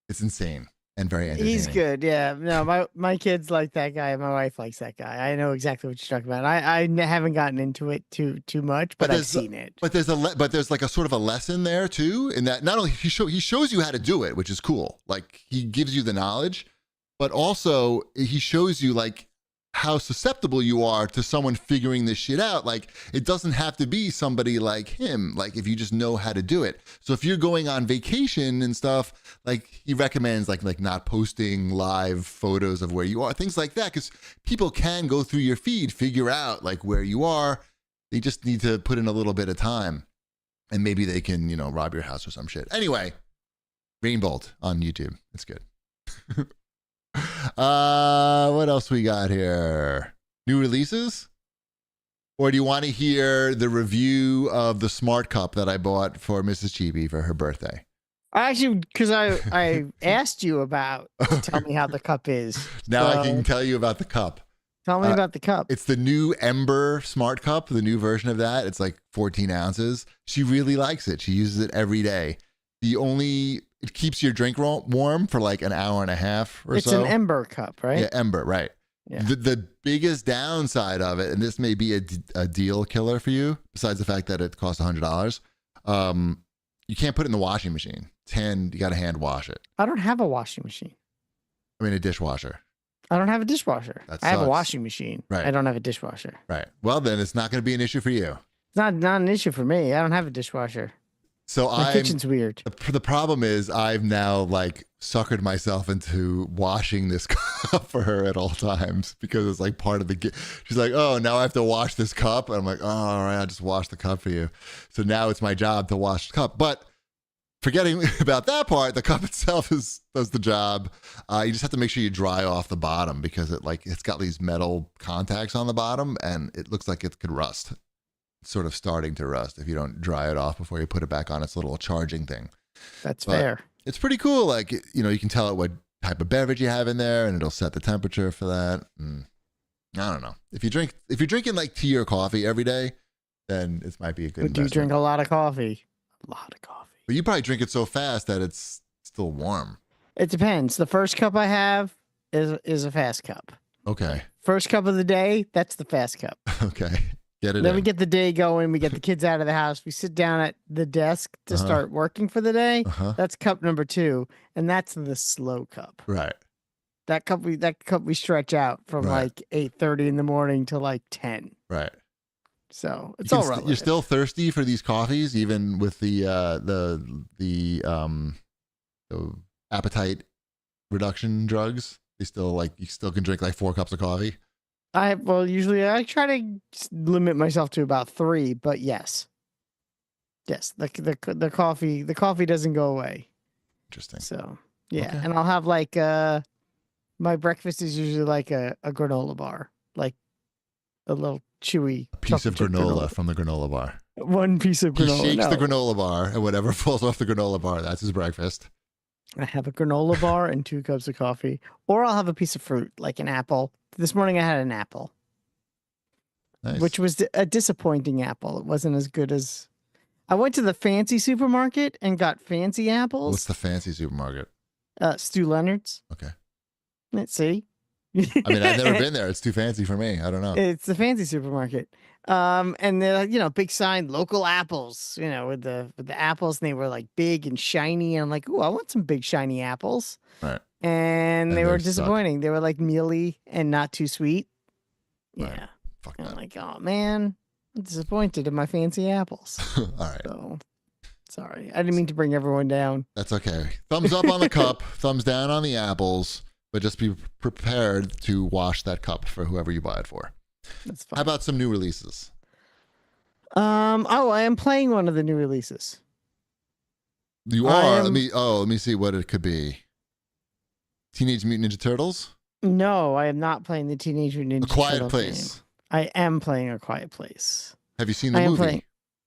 Speaker 1: it's insane and very entertaining.
Speaker 2: He's good. Yeah. No, my kids like that guy. My wife likes that guy. I know exactly what you're talking about. I haven't gotten into it too much, but I've seen it.
Speaker 1: But there's like a sort of a lesson there too, in that not only he shows you how to do it, which is cool. Like he gives you the knowledge, but also he shows you like how susceptible you are to someone figuring this shit out. Like it doesn't have to be somebody like him, like if you just know how to do it. So if you're going on vacation and stuff, like he recommends like not posting live photos of where you are, things like that, because people can go through your feed, figure out like where you are. They just need to put in a little bit of time, and maybe they can, rob your house or some shit. Anyway, Rainbolt on YouTube. It's good. What else we got here? New releases? Or do you want to hear the review of the Smart Cup that I bought for Mrs. Chibi for her birthday?
Speaker 2: Actually, because I asked you about, tell me how the cup is.
Speaker 1: Now I can tell you about the cup.
Speaker 2: Tell me about the cup.
Speaker 1: It's the new Ember Smart Cup, the new version of that. It's like 14 ounces. She really likes it. She uses it every day. It keeps your drink warm for like an hour and a half or so.
Speaker 2: It's an Ember cup, right?
Speaker 1: Yeah, Ember, right. Yeah. The biggest downside of it, and this may be a deal killer for you, besides the fact that it costs $100, you can't put it in the washing machine. You got to hand wash it.
Speaker 2: I don't have a washing machine.
Speaker 1: I mean, a dishwasher.
Speaker 2: I don't have a dishwasher. I have a washing machine.
Speaker 1: Right.
Speaker 2: I don't have a dishwasher.
Speaker 1: Right. Well, then it's not going to be an issue for you.
Speaker 2: It's not an issue for me. I don't have a dishwasher.
Speaker 1: So
Speaker 2: my kitchen's weird.
Speaker 1: The problem is I've now like suckered myself into washing this cup for her at all times, because it's like part of the she's like, oh, now I have to wash this cup. And I'm like, oh, all right, I'll just wash the cup for you. So now it's my job to wash the cup. But forgetting about that part, the cup itself does the job. You just have to make sure you dry off the bottom, because it's got these metal contacts on the bottom and it looks like it could rust. Sort of starting to rust if you don't dry it off before you put it back on its little charging thing.
Speaker 2: That's fair.
Speaker 1: It's pretty cool. Like, you can tell it what type of beverage you have in there, and it'll set the temperature for that. I don't know. If you're drinking like tea or coffee every day, then it might be a good investment.
Speaker 2: Do you drink a lot of coffee? A lot of coffee.
Speaker 1: But you probably drink it so fast that it's still warm.
Speaker 2: It depends. The first cup I have is a fast cup.
Speaker 1: Okay.
Speaker 2: First cup of the day, that's the fast cup.
Speaker 1: Okay.
Speaker 2: Then we get the day going. We get the kids out of the house. We sit down at the desk to start working for the day. That's cup number 2, and that's the slow cup.
Speaker 1: Right.
Speaker 2: That cup we stretch out from like 8:30 in the morning to like 10.
Speaker 1: Right.
Speaker 2: So it's all right.
Speaker 1: You're still thirsty for these coffees, even with the appetite reduction drugs. You still can drink like 4 cups of coffee.
Speaker 2: Usually I try to limit myself to about 3, but yes, the coffee doesn't go away.
Speaker 1: Interesting.
Speaker 2: So yeah, okay. And I'll have like my breakfast is usually like a granola bar, like a little chewy
Speaker 1: piece of granola from the granola bar.
Speaker 2: One piece of granola.
Speaker 1: He shakes the granola bar, and whatever falls off the granola bar, that's his breakfast.
Speaker 2: I have a granola bar and 2 cups of coffee, or I'll have a piece of fruit, like an apple. This morning I had an apple, nice. Which was a disappointing apple. It wasn't as good as... I went to the fancy supermarket and got fancy apples.
Speaker 1: What's the fancy supermarket?
Speaker 2: Stu Leonard's.
Speaker 1: Okay.
Speaker 2: Let's see.
Speaker 1: I mean, I've never been there. It's too fancy for me. I don't know.
Speaker 2: It's the fancy supermarket. And they're like, big sign, local apples, with the apples, and they were like big and shiny. And I'm like, ooh, I want some big shiny apples.
Speaker 1: Right.
Speaker 2: And they were disappointing. Suck. They were like mealy and not too sweet. Yeah. Right.
Speaker 1: Fuck
Speaker 2: and
Speaker 1: that.
Speaker 2: I'm like, oh man, I'm disappointed in my fancy apples.
Speaker 1: All right.
Speaker 2: So sorry. I didn't mean to bring everyone down.
Speaker 1: That's okay. Thumbs up on the cup, thumbs down on the apples. But just be prepared to wash that cup for whoever you buy it for.
Speaker 2: That's fine.
Speaker 1: How about some new releases?
Speaker 2: I am playing one of the new releases.
Speaker 1: You are? Let me see what it could be. Teenage Mutant Ninja Turtles?
Speaker 2: No, I am not playing the Teenage Mutant Ninja Turtles.
Speaker 1: A Quiet Place.
Speaker 2: Game. I am playing A Quiet Place.
Speaker 1: Have you seen the movie?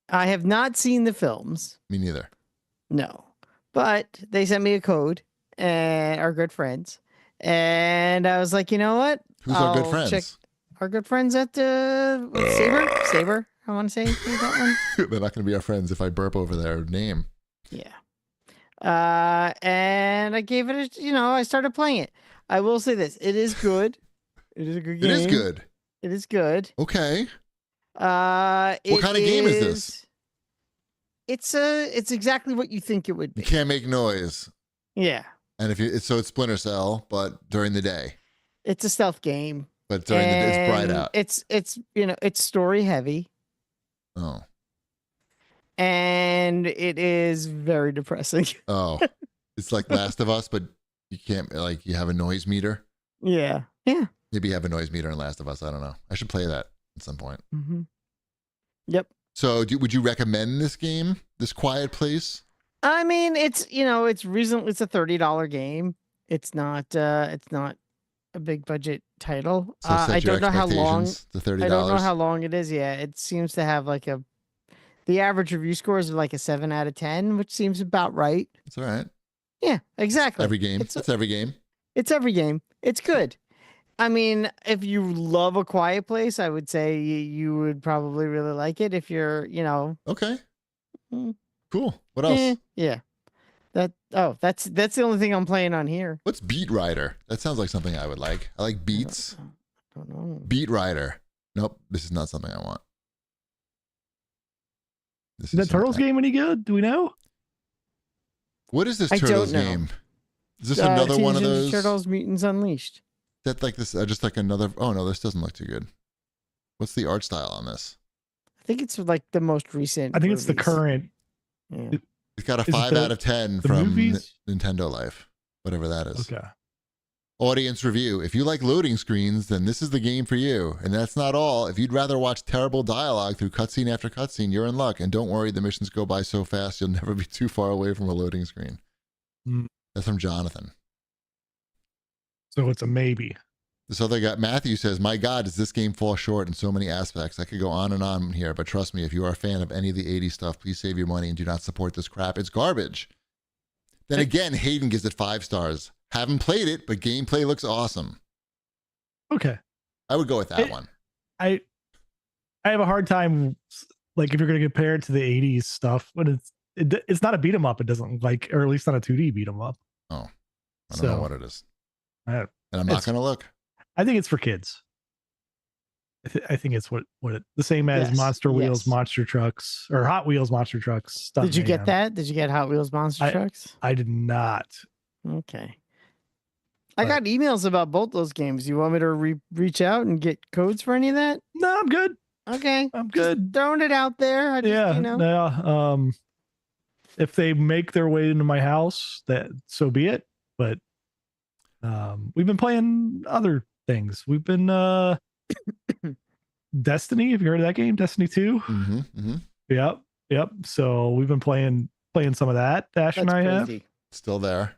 Speaker 2: I have not seen the films.
Speaker 1: Me neither.
Speaker 2: No. But they sent me a code and are good friends. And I was like, you know what?
Speaker 1: Who's our good friends?
Speaker 2: Check our good friends at Saber. I want to say that one.
Speaker 1: They're not going to be our friends if I burp over their name.
Speaker 2: Yeah. And I gave it I started playing it. I will say this. It is good. It is a good game.
Speaker 1: It is good.
Speaker 2: It is good.
Speaker 1: Okay. What kind of game is this?
Speaker 2: It's exactly what you think it would be.
Speaker 1: You can't make noise.
Speaker 2: Yeah.
Speaker 1: And it's Splinter Cell, but during the day.
Speaker 2: It's a stealth game.
Speaker 1: But during the day, it's bright out.
Speaker 2: It's story heavy.
Speaker 1: Oh.
Speaker 2: And it is very depressing.
Speaker 1: Oh. It's like Last of Us, but you can't, you have a noise meter.
Speaker 2: Yeah. Yeah.
Speaker 1: Maybe you have a noise meter in Last of Us. I don't know. I should play that at some point.
Speaker 2: Mm-hmm. Yep.
Speaker 1: So would you recommend this game, this Quiet Place?
Speaker 2: I mean, it's reasonable. It's a $30 game. It's not a big budget title.
Speaker 1: So
Speaker 2: I don't know how long.
Speaker 1: The $30.
Speaker 2: I don't know how long it is. Yeah, it seems to have the average review score is like a 7 out of 10, which seems about right.
Speaker 1: That's all right.
Speaker 2: Yeah, exactly.
Speaker 1: Every game. It's every game.
Speaker 2: It's every game. It's good. I mean, if you love A Quiet Place, I would say you would probably really like it. If you're,
Speaker 1: Okay. Cool. What else?
Speaker 2: Yeah. That's the only thing I'm playing on here.
Speaker 1: What's Beat Rider? That sounds like something I would like. I like beats.
Speaker 2: I don't know.
Speaker 1: Beat Rider. Nope, this is not something I want.
Speaker 3: Is the Turtles game any good? Do we know?
Speaker 1: What is this Turtles game? Is this another one of those?
Speaker 2: Turtles Mutants Unleashed.
Speaker 1: Is that like this? Just like another? Oh no, this doesn't look too good. What's the art style on this?
Speaker 2: I think it's like the most recent.
Speaker 3: I think it's the current.
Speaker 2: Yeah.
Speaker 1: It's got a 5 out of 10 from Nintendo Life, whatever that is.
Speaker 3: Okay.
Speaker 1: Audience review. If you like loading screens, then this is the game for you. And that's not all. If you'd rather watch terrible dialogue through cutscene after cutscene, you're in luck. And don't worry, the missions go by so fast, you'll never be too far away from a loading screen. That's from Jonathan.
Speaker 3: So it's a maybe.
Speaker 1: This other guy, Matthew, says, my God, does this game fall short in so many aspects? I could go on and on here, but trust me, if you are a fan of any of the 80s stuff, please save your money and do not support this crap. It's garbage. Then again, Hayden gives it 5 stars. Haven't played it, but gameplay looks awesome.
Speaker 3: Okay.
Speaker 1: I would go with that one.
Speaker 3: I have a hard time, if you're going to compare it to the 80s stuff, when it's not a beat 'em up, it doesn't or at least not a 2D beat 'em up.
Speaker 1: Oh, I don't know what it is.
Speaker 3: And
Speaker 1: I'm not going to look.
Speaker 3: I think it's for kids. I think it's what the same as Monster Wheels, Monster Trucks, or Hot Wheels, Monster Trucks.
Speaker 2: Did you get that? Did you get Hot Wheels, Monster Trucks?
Speaker 3: I did not.
Speaker 2: Okay. I got emails about both those games. You want me to reach out and get codes for any of that?
Speaker 3: No, I'm good.
Speaker 2: Okay.
Speaker 3: I'm good.
Speaker 2: Just throwing it out there.
Speaker 3: If they make their way into my house, so be it. But we've been playing other things. We've been Destiny. Have you heard of that game? Destiny 2?
Speaker 1: Mm-hmm, mm-hmm.
Speaker 3: Yep. So we've been playing some of that. Dash and I have.
Speaker 1: Still there.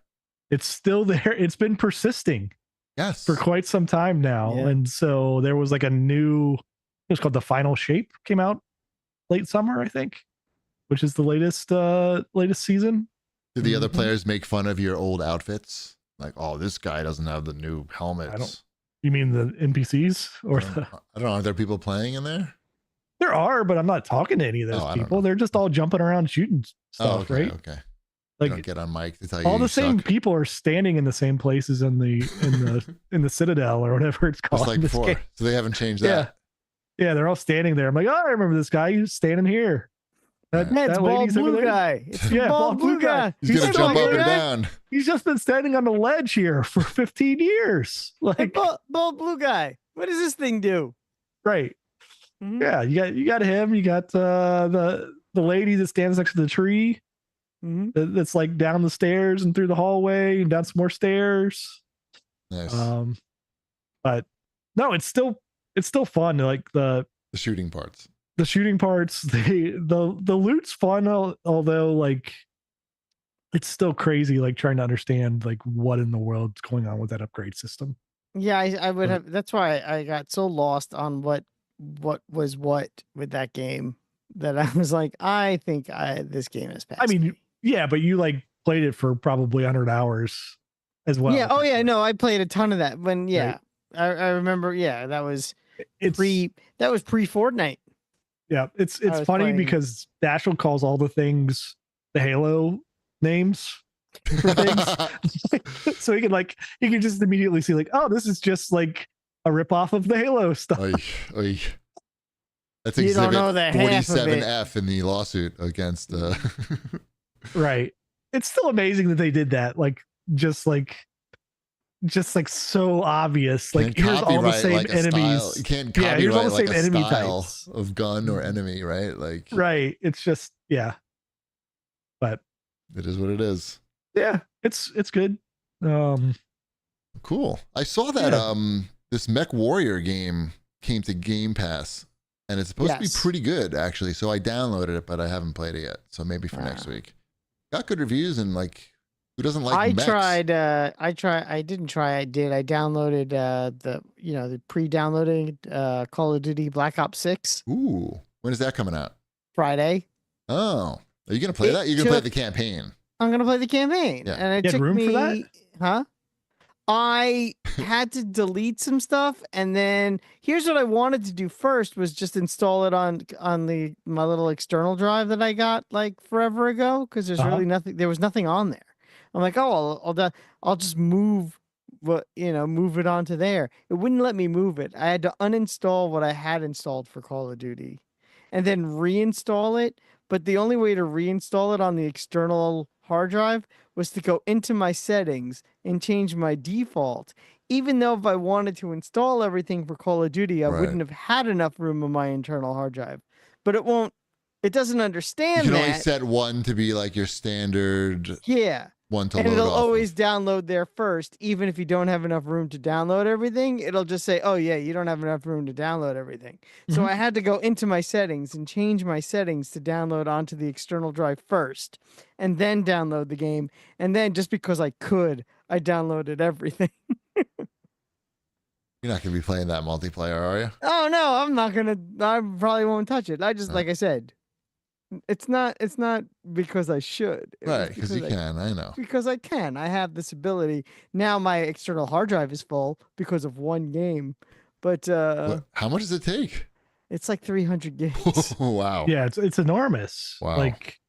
Speaker 3: It's still there. It's been persisting.
Speaker 1: Yes.
Speaker 3: For quite some time now. Yeah. And so there was it was called The Final Shape, came out late summer, I think, which is the latest season.
Speaker 1: Did the other players make fun of your old outfits? Like, oh, this guy doesn't have the new helmets.
Speaker 3: You mean the NPCs or
Speaker 1: I don't know. Are there people playing in there?
Speaker 3: There are, but I'm not talking to any of those people. They're just all jumping around shooting stuff, right?
Speaker 1: Okay.
Speaker 3: Like,
Speaker 1: don't get on mic to tell you
Speaker 3: all
Speaker 1: you
Speaker 3: the same
Speaker 1: suck.
Speaker 3: people are standing in the same places in the Citadel or whatever it's called.
Speaker 1: Just like before. Game. So they haven't changed that.
Speaker 3: Yeah, they're all standing there. I'm like, oh, I remember this guy. He's standing here.
Speaker 2: It's bald blue guy. It's bald blue guy.
Speaker 1: He's gonna jump up and down.
Speaker 3: He's just been standing on the ledge here for 15 years. Like,
Speaker 2: bald blue guy. What does this thing do?
Speaker 3: Right. Mm-hmm. Yeah, you got him. You got the lady that stands next to the tree. Mm-hmm. That's like down the stairs and through the hallway and down some more stairs.
Speaker 1: Nice.
Speaker 3: But no, it's still fun. Like the
Speaker 1: shooting parts.
Speaker 3: The shooting parts, the loot's fun, although like it's still crazy, like trying to understand like what in the world's going on with that upgrade system.
Speaker 2: Yeah, I would have. That's why I got so lost on what was what with that game that I was like, I think this game is passed.
Speaker 3: I mean, yeah, but you like played it for probably 100 hours as well.
Speaker 2: Yeah. Oh yeah. No, I played a ton of that. When right? I remember. Yeah, that was pre Fortnite.
Speaker 3: Yeah, it's funny because Dashel calls all the things the Halo names for things. So he can just immediately see like, oh, this is just like a ripoff of the Halo stuff.
Speaker 1: Oy. That's
Speaker 2: you
Speaker 1: exhibit
Speaker 2: don't know the
Speaker 1: 47F in the lawsuit against
Speaker 3: Right. It's still amazing that they did that. Like just so obvious. Like here's all the same enemies.
Speaker 1: You can't copyright
Speaker 3: here's all the
Speaker 1: like
Speaker 3: same
Speaker 1: a
Speaker 3: enemy
Speaker 1: style
Speaker 3: types
Speaker 1: of gun or enemy, right? Like
Speaker 3: right. It's just but
Speaker 1: it is what it is.
Speaker 3: Yeah, it's good.
Speaker 1: Cool. I saw that this Mech Warrior game came to Game Pass, and it's supposed to be pretty good actually. So I downloaded it, but I haven't played it yet. So maybe for next week. Got good reviews and like. Who doesn't like mechs?
Speaker 2: I did. I downloaded the pre-downloaded Call of Duty Black Ops 6.
Speaker 1: Ooh. When is that coming out?
Speaker 2: Friday.
Speaker 1: Oh. Are you going to play that? You're going to play the campaign.
Speaker 2: I'm going to play the campaign.
Speaker 1: Yeah.
Speaker 2: And it took
Speaker 3: room for that?
Speaker 2: Huh? I had to delete some stuff, and then here's what I wanted to do first was just install it on my little external drive that I got like forever ago, because there's really nothing. There was nothing on there. I'm like, oh, I'll just move it onto there. It wouldn't let me move it. I had to uninstall what I had installed for Call of Duty, and then reinstall it. But the only way to reinstall it on the external hard drive was to go into my settings and change my default. Even though if I wanted to install everything for Call of Duty, I wouldn't have had enough room on my internal hard drive. But it won't. It doesn't understand
Speaker 1: you can
Speaker 2: that.
Speaker 1: only set one to be like your standard.
Speaker 2: Yeah.
Speaker 1: One to
Speaker 2: and
Speaker 1: load
Speaker 2: it'll
Speaker 1: off
Speaker 2: always
Speaker 1: of.
Speaker 2: Download there first, even if you don't have enough room to download everything. It'll just say, oh yeah, you don't have enough room to download everything. So I had to go into my settings and change my settings to download onto the external drive first, and then download the game. And then just because I could, I downloaded everything.
Speaker 1: You're not going to be playing that multiplayer, are you?
Speaker 2: Oh no, I'm not going to. I probably won't touch it. I just, like I said, it's not because I should.
Speaker 1: Right, because you can. I know.
Speaker 2: Because I can. I have this ability. Now my external hard drive is full because of one game. But
Speaker 1: how much does it take?
Speaker 2: It's like 300 gigs.
Speaker 1: Wow.
Speaker 3: Yeah, it's enormous.
Speaker 1: Wow.
Speaker 3: Like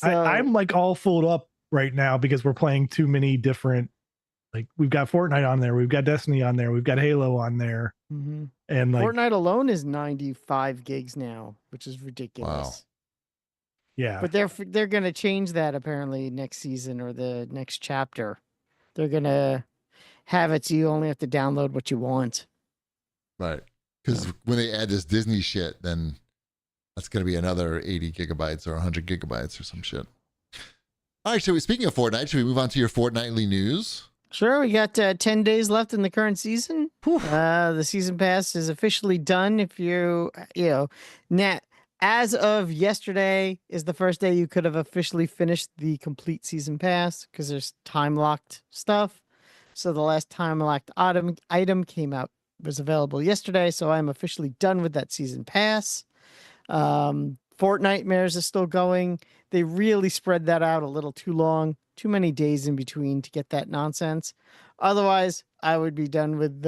Speaker 3: I'm like all full up right now because we're playing too many different. Like we've got Fortnite on there, we've got Destiny on there, we've got Halo on there, and like
Speaker 2: Fortnite alone is 95 gigs now, which is ridiculous.
Speaker 1: Wow.
Speaker 3: Yeah,
Speaker 2: but they're gonna change that apparently next season or the next chapter. They're gonna have it so you only have to download what you want.
Speaker 1: Right, because when they add this Disney shit, then that's gonna be another 80 gigabytes or 100 gigabytes or some shit. All right, speaking of Fortnite, should we move on to your fortnightly news?
Speaker 2: Sure, we got 10 days left in the current season. The season pass is officially done. If as of yesterday is the first day you could have officially finished the complete season pass because there's time-locked stuff. So the last time-locked item came out, was available yesterday, so I'm officially done with that season pass. Fortnitemares is still going. They really spread that out a little too long, too many days in between to get that nonsense. Otherwise, I would be done with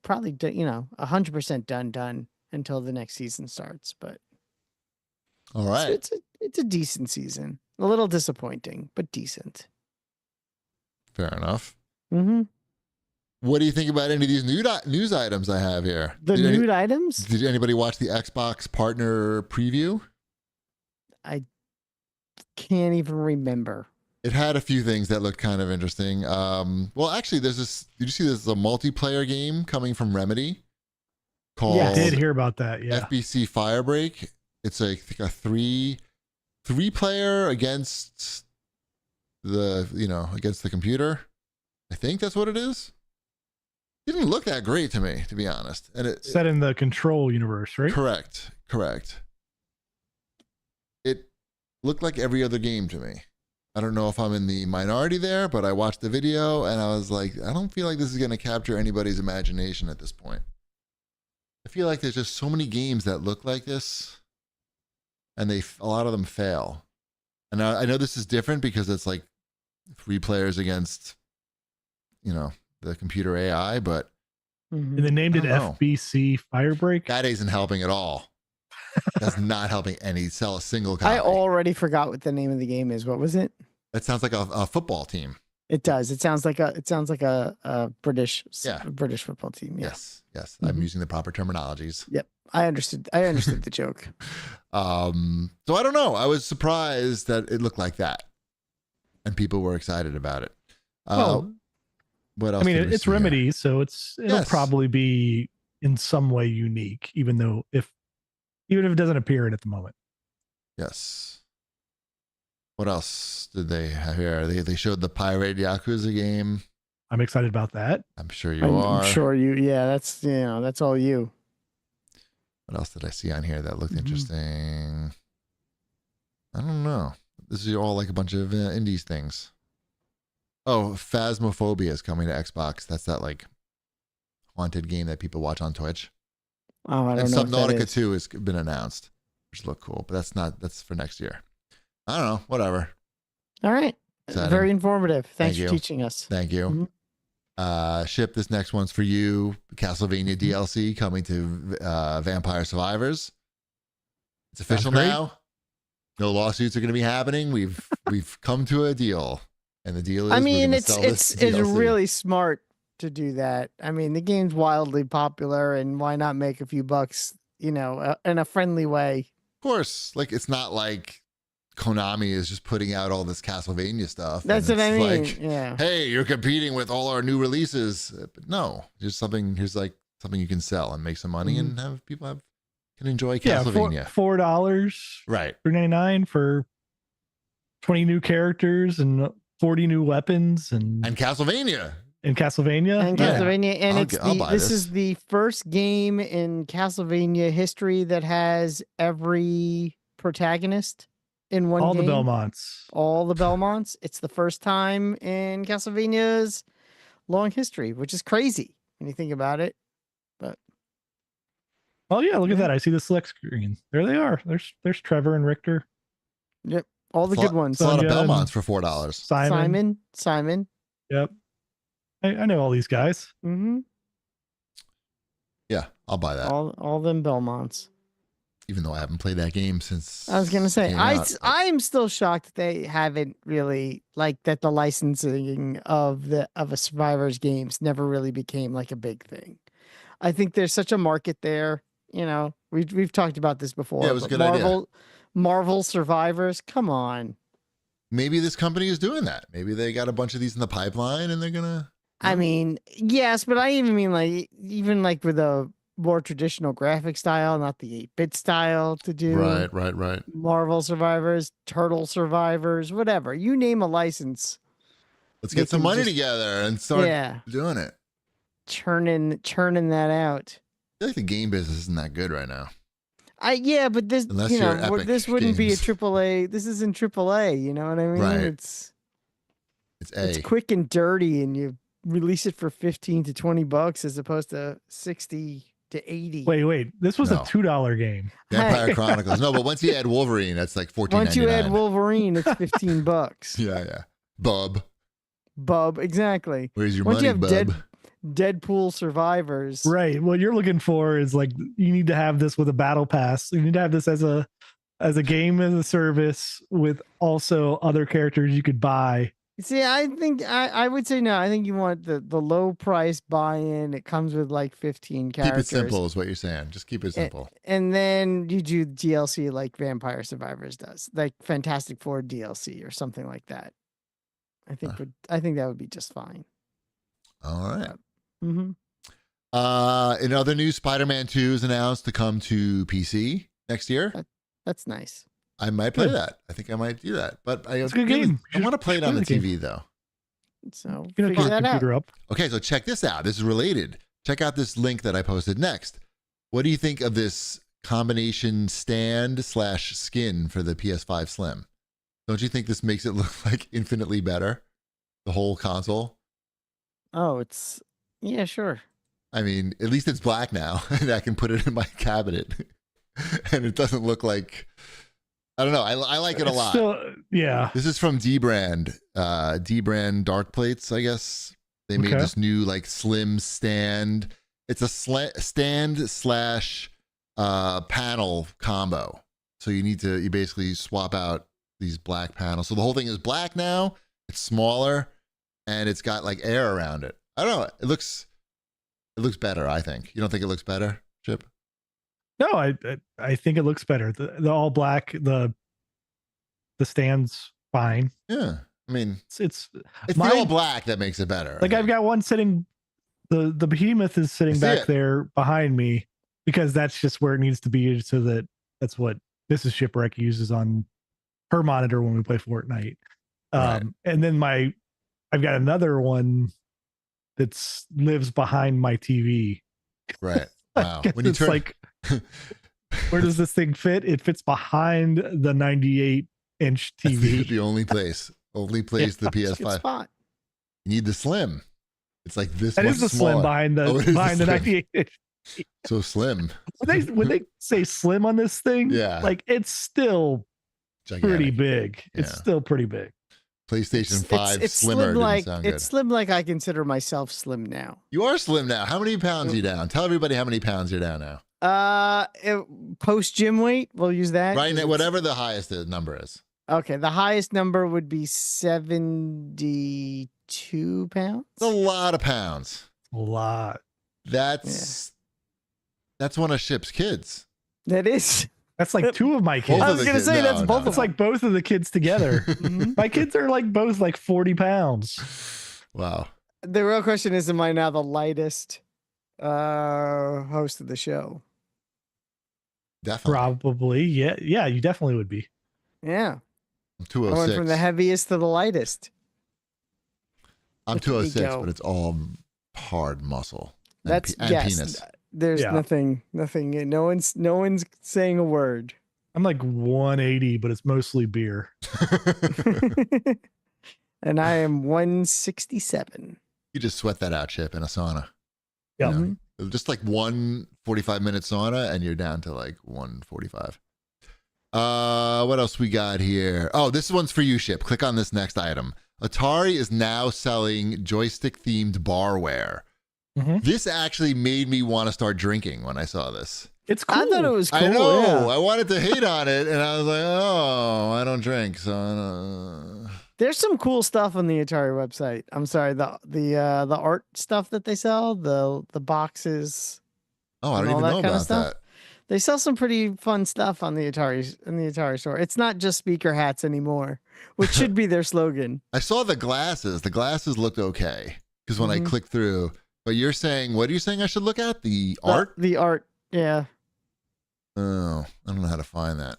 Speaker 2: probably 100% done until the next season starts. But
Speaker 1: all right,
Speaker 2: it's a decent season. A little disappointing, but decent.
Speaker 1: Fair enough.
Speaker 2: Mm-hmm.
Speaker 1: What do you think about any of these news items I have here?
Speaker 2: Nude items?
Speaker 1: Did anybody watch the Xbox partner preview?
Speaker 2: I can't even remember.
Speaker 1: It had a few things that looked kind of interesting. Well, actually, there's this. Did you see there's a multiplayer game coming from Remedy called?
Speaker 3: Yeah, I did hear about that. Yeah,
Speaker 1: FBC Firebreak. It's a three player against against the computer. I think that's what it is. It didn't look that great to me, to be honest. And it
Speaker 3: set in the Control universe, right?
Speaker 1: Correct. It looked like every other game to me. I don't know if I'm in the minority there, but I watched the video and I was like, I don't feel like this is going to capture anybody's imagination at this point. I feel like there's just so many games that look like this, and a lot of them fail. And I know this is different because it's like 3 players against, the computer AI, but
Speaker 3: and they named it FBC Firebreak.
Speaker 1: That isn't helping at all. That's not helping sell a single copy.
Speaker 2: I already forgot what the name of the game is. What was it?
Speaker 1: That sounds like a football team.
Speaker 2: It does. It sounds like a British football team. Yeah.
Speaker 1: Yes. Mm-hmm. I'm using the proper terminologies.
Speaker 2: Yep. I understood the joke.
Speaker 1: So I don't know. I was surprised that it looked like that, and people were excited about it. What else?
Speaker 3: I mean, it's Remedy, so it'll probably be in some way unique, even if it doesn't appear in at the moment.
Speaker 1: Yes. What else did they have here? They showed the Pirate Yakuza game.
Speaker 3: I'm excited about that.
Speaker 1: I'm sure you are.
Speaker 2: I'm sure you. Yeah, that's all you.
Speaker 1: What else did I see on here that looked interesting? I don't know. This is all like a bunch of indies things. Oh, Phasmophobia is coming to Xbox. That's that like haunted game that people watch on Twitch.
Speaker 2: Oh, I don't know.
Speaker 1: And Subnautica 2 has been announced, which look cool, but that's for next year. I don't know. Whatever.
Speaker 2: All right. Exciting. Very informative. Thanks for teaching us.
Speaker 1: Thank you. Mm-hmm. Ship, this next one's for you. Castlevania DLC coming to Vampire Survivors. It's official now. No lawsuits are going to be happening. We've come to a deal, and the deal is.
Speaker 2: I mean, it's really smart to do that. I mean, the game's wildly popular, and why not make a few bucks? In a friendly way.
Speaker 1: Of course, like it's not like Konami is just putting out all this Castlevania stuff.
Speaker 2: That's what I mean.
Speaker 1: Like,
Speaker 2: yeah.
Speaker 1: Hey, you're competing with all our new releases. But no, just something. Here's like something you can sell and make some money and have people can enjoy Castlevania.
Speaker 3: Yeah, $4,
Speaker 1: right?
Speaker 3: $3.99 for 20 new characters and 40 new weapons and
Speaker 1: Castlevania.
Speaker 3: In Castlevania,
Speaker 2: and this is the first game in Castlevania history that has every protagonist in one game. All the Belmonts. It's the first time in Castlevania's long history, which is crazy when you think about it. But
Speaker 3: look at that! I see the select screen. There they are. There's Trevor and Richter.
Speaker 2: Yep, all the good ones.
Speaker 1: A lot of Belmonts for $4.
Speaker 2: Simon.
Speaker 3: Yep. I know all these guys.
Speaker 2: Mm-hmm.
Speaker 1: Yeah, I'll buy that.
Speaker 2: All them Belmonts.
Speaker 1: Even though I haven't played that game since.
Speaker 2: I was gonna say I'm still shocked that they haven't really that the licensing of a Survivor's games never really became like a big thing. I think there's such a market there. We've talked about this before.
Speaker 1: Yeah, it was a good idea.
Speaker 2: Marvel Survivors, come on.
Speaker 1: Maybe this company is doing that. Maybe they got a bunch of these in the pipeline and they're gonna.
Speaker 2: I mean, yes, but I even mean with a more traditional graphic style, not the 8-bit style to do.
Speaker 1: Right.
Speaker 2: Marvel Survivors, Turtle Survivors, whatever. You name a license.
Speaker 1: Let's get some money together and start doing it.
Speaker 2: Churning that out.
Speaker 1: I feel like the game business isn't that good right now.
Speaker 2: But this, this wouldn't be a AAA. This isn't AAA. You know what I mean?
Speaker 1: Right.
Speaker 2: It's quick and dirty, and you release it for $15 to $20 as opposed to $60 to 80.
Speaker 3: Wait. This was a $2 game.
Speaker 1: Vampire Chronicles. No, but once you add Wolverine, that's like $14.99.
Speaker 2: Once you add Wolverine, it's $15.
Speaker 1: Yeah. Bub,
Speaker 2: exactly.
Speaker 1: Where's your
Speaker 2: once
Speaker 1: money,
Speaker 2: you have
Speaker 1: Bub?
Speaker 2: Deadpool survivors.
Speaker 3: Right. What you're looking for is like you need to have this with a battle pass. You need to have this as a game as a service with also other characters you could buy.
Speaker 2: See, I think I would say no. I think you want the low price buy-in. It comes with like 15 characters.
Speaker 1: Keep it simple is what you're saying. Just keep it simple.
Speaker 2: And then you do DLC like Vampire Survivors does, like Fantastic Four DLC or something like that. I think that would be just fine.
Speaker 1: All right.
Speaker 2: Mm-hmm.
Speaker 1: In other news, Spider-Man 2 is announced to come to PC next year.
Speaker 2: That's nice.
Speaker 1: I might play that. I think I might do that. But
Speaker 3: it's a good game.
Speaker 1: I want to play it on the TV though.
Speaker 2: So
Speaker 3: figure that out. Up.
Speaker 1: Okay, so check this out. This is related. Check out this link that I posted next. What do you think of this combination stand/skin for the PS5 Slim? Don't you think this makes it look like infinitely better? The whole console?
Speaker 2: Oh, yeah, sure.
Speaker 1: I mean, at least it's black now, and I can put it in my cabinet, and it doesn't look like. I don't know. I like it a lot.
Speaker 3: Yeah.
Speaker 1: This is from D-Brand. D-Brand dark plates, I guess. They made this new like slim stand. It's a stand/panel combo. So you basically swap out these black panels. So the whole thing is black now. It's smaller, and it's got like air around it. I don't know. It looks better, I think. You don't think it looks better, Chip?
Speaker 3: No, I think it looks better. The all black, the stand's fine.
Speaker 1: Yeah, I mean,
Speaker 3: it's
Speaker 1: the all black that makes it better.
Speaker 3: Like I've got one sitting, the behemoth is sitting back there behind me because that's just where it needs to be. So that's what Mrs. Shipwreck uses on her monitor when we play Fortnite. And then I've got another one that lives behind my TV.
Speaker 1: Right. Wow. When you turn
Speaker 3: like, where does this thing fit? It fits behind the 98-inch TV.
Speaker 1: The only place the PS5.
Speaker 2: Spot.
Speaker 1: You need the slim. It's like this.
Speaker 3: That is the slim behind the 98-inch.
Speaker 1: So slim.
Speaker 3: When they say slim on this thing, like it's still pretty big. Yeah. It's still pretty big.
Speaker 1: PlayStation 5
Speaker 2: it's
Speaker 1: slimmer
Speaker 2: slim like,
Speaker 1: didn't sound good.
Speaker 2: It's slim like I consider myself slim now.
Speaker 1: You are slim now. How many pounds are you down? Tell everybody how many pounds you're down now.
Speaker 2: Post gym weight, we'll use that.
Speaker 1: Right now, whatever the highest number is.
Speaker 2: Okay, the highest number would be 72 pounds.
Speaker 1: That's a lot of pounds.
Speaker 3: A lot.
Speaker 1: That's one of Ship's kids.
Speaker 2: That is.
Speaker 3: That's like two of my kids.
Speaker 2: I was gonna say that's both.
Speaker 3: It's like both of the kids together. My kids are like both like 40 pounds.
Speaker 1: Wow.
Speaker 2: The real question is, am I now the lightest host of the show?
Speaker 1: Definitely.
Speaker 3: Probably. Yeah, you definitely would be.
Speaker 2: Yeah.
Speaker 1: I'm 206.
Speaker 2: I went from the heaviest to the lightest.
Speaker 1: I'm 206, but it's all hard muscle.
Speaker 2: That's
Speaker 1: and penis.
Speaker 2: There's nothing. No one's saying a word.
Speaker 3: I'm like 180, but it's mostly beer.
Speaker 2: And I am 167.
Speaker 1: You just sweat that out, Chip, in a sauna.
Speaker 3: Yeah.
Speaker 1: You know? Just like 1 45-minute sauna, and you're down to like 145. What else we got here? Oh, this one's for you, Chip. Click on this next item. Atari is now selling joystick-themed barware. This actually made me want to start drinking when I saw this.
Speaker 3: It's cool.
Speaker 2: I thought it was cool.
Speaker 1: I know.
Speaker 2: Yeah.
Speaker 1: I wanted to hate on it, and I was like, oh, I don't drink, so
Speaker 2: There's some cool stuff on the Atari website. I'm sorry, the art stuff that they sell, the boxes.
Speaker 1: Oh, I don't even know about that.
Speaker 2: They sell some pretty fun stuff on the Atari store. It's not just speaker hats anymore, which should be their slogan.
Speaker 1: I saw the glasses. The glasses looked okay because when I clicked through. But you're saying, what are you saying I should look at? The art?
Speaker 2: The art, yeah.
Speaker 1: Oh, I don't know how to find that.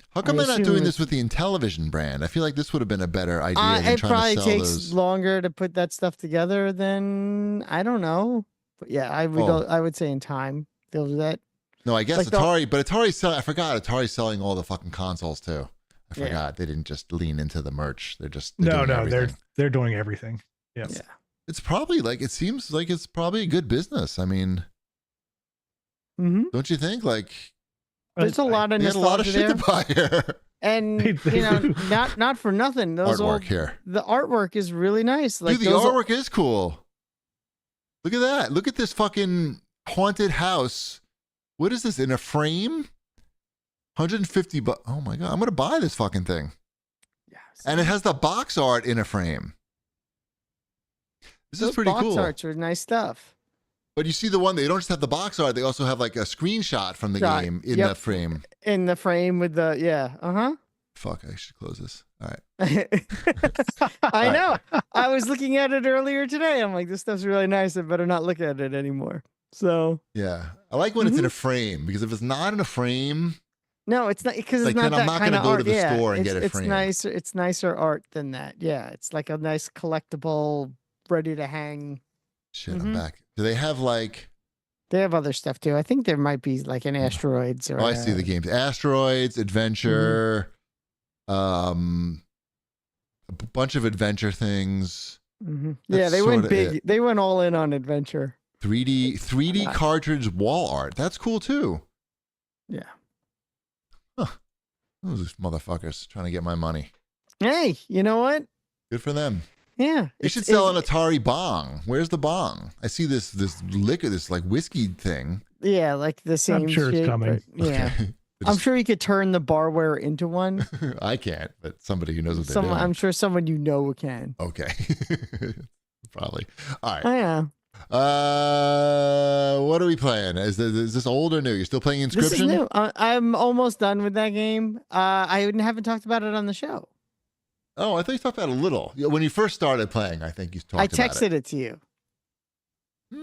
Speaker 1: How come they're not doing this with the Intellivision brand? I feel like this would have been a better idea than trying to sell those. It probably takes
Speaker 2: longer to put that stuff together than, I don't know. But yeah, I would say in time they'll do that.
Speaker 1: No, I guess like Atari, but Atari's I forgot Atari's selling all the fucking consoles too. I forgot. They didn't just lean into the merch. They're
Speaker 3: they're doing everything. Yes.
Speaker 1: Yeah. It's probably it seems like it's probably a good business. I mean,
Speaker 2: Mm-hmm.
Speaker 1: Don't you think? Like,
Speaker 2: there's a lot of nostalgia
Speaker 1: a lot of shit to buy here.
Speaker 2: And not for nothing. Those
Speaker 1: artwork here.
Speaker 2: The artwork is really nice. Like,
Speaker 1: dude, the artwork is cool. Look at that. Look at this fucking haunted house. What is this, in a frame? $150. Oh my God. I'm going to buy this fucking thing. Yes. And it has the box art in a frame. This is pretty cool.
Speaker 2: Box arts are nice stuff.
Speaker 1: But you see the one, they don't just have the box art, they also have like a screenshot from the game in the frame.
Speaker 2: In the frame with the, yeah. Uh-huh.
Speaker 1: Fuck, I should close this. All right.
Speaker 2: I know. I was looking at it earlier today. I'm like, this stuff's really nice. I better not look at it anymore. So.
Speaker 1: Yeah. I like when it's in a frame, because if it's not in a frame.
Speaker 2: No, it's not, because it's not
Speaker 1: then I'm
Speaker 2: that
Speaker 1: not
Speaker 2: kind
Speaker 1: going
Speaker 2: of
Speaker 1: to go
Speaker 2: art.
Speaker 1: to the store and get it framed.
Speaker 2: It's nicer art than that. Yeah. It's like a nice collectible, ready to hang.
Speaker 1: Shit, I'm back. Do they have like.
Speaker 2: They have other stuff too. I think there might be like an Asteroids or.
Speaker 1: Oh, I see the games. Asteroids, Adventure, a bunch of adventure things.
Speaker 2: Mm-hmm. Yeah, they went big. They went all in on adventure.
Speaker 1: 3D cartridge wall art. That's cool too.
Speaker 2: Yeah.
Speaker 1: Huh. Those motherfuckers trying to get my money.
Speaker 2: Hey, you know what?
Speaker 1: Good for them.
Speaker 2: Yeah.
Speaker 1: They should sell an Atari bong. Where's the bong? I see this liquor, this like whiskey thing.
Speaker 2: Yeah, like the same.
Speaker 3: I'm sure it's coming.
Speaker 2: Yeah. Okay. I'm sure you could turn the barware into one.
Speaker 1: I can't, but somebody who knows what they're doing.
Speaker 2: I'm sure someone you know can.
Speaker 1: Okay. Probably. All right.
Speaker 2: Oh, yeah.
Speaker 1: What are we playing? Is this old or new? You're still playing Inscription?
Speaker 2: This is new. I'm almost done with that game. I haven't talked about it on the show.
Speaker 1: Oh, I thought you talked about it a little. When you first started playing, I think you talked about it.
Speaker 2: I texted it to you.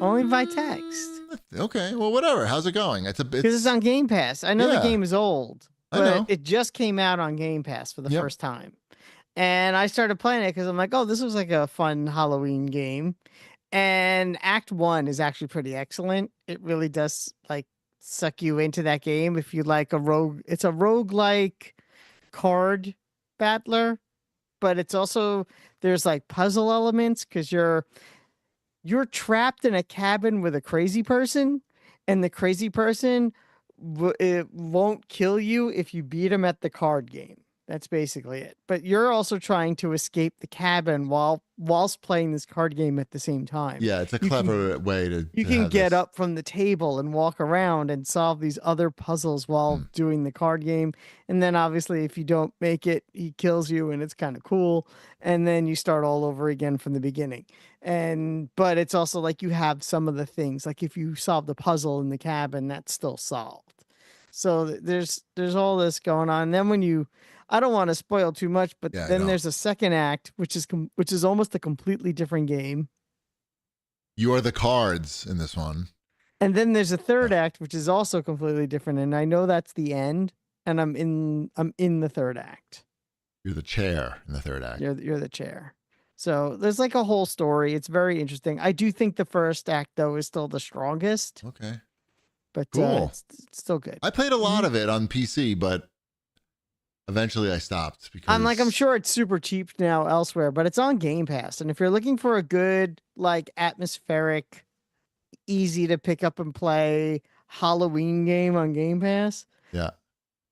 Speaker 2: Only by text.
Speaker 1: Okay, well, whatever. How's it going?
Speaker 2: Because it's on Game Pass. I know the game is old, but it just came out on Game Pass for the first time. And I started playing it because I'm like, oh, this was like a fun Halloween game. And Act 1 is actually pretty excellent. It really does like suck you into that game if you like a rogue. It's a roguelike card battler, but it's also there's like puzzle elements because you're trapped in a cabin with a crazy person, and the crazy person it won't kill you if you beat him at the card game. That's basically it. But you're also trying to escape the cabin whilst playing this card game at the same time.
Speaker 1: Yeah, it's a clever way to.
Speaker 2: You can get up from the table and walk around and solve these other puzzles while doing the card game. And then obviously, if you don't make it, he kills you, and it's kind of cool. And then you start all over again from the beginning. But it's also like you have some of the things, like if you solve the puzzle in the cabin, that's still solved. So there's all this going on. And then I don't want to spoil too much, but then there's a second act, which is almost a completely different game.
Speaker 1: You are the cards in this one.
Speaker 2: And then there's a third act, which is also completely different. And I know that's the end, and I'm in the third act.
Speaker 1: You're the chair in the third act.
Speaker 2: You're the chair. So there's like a whole story. It's very interesting. I do think the first act though is still the strongest.
Speaker 1: Okay.
Speaker 2: But
Speaker 1: cool.
Speaker 2: It's still good.
Speaker 1: I played a lot of it on PC, but eventually I stopped because
Speaker 2: I'm sure it's super cheap now elsewhere, but it's on Game Pass. And if you're looking for a good, like, atmospheric, easy to pick up and play Halloween game on Game Pass,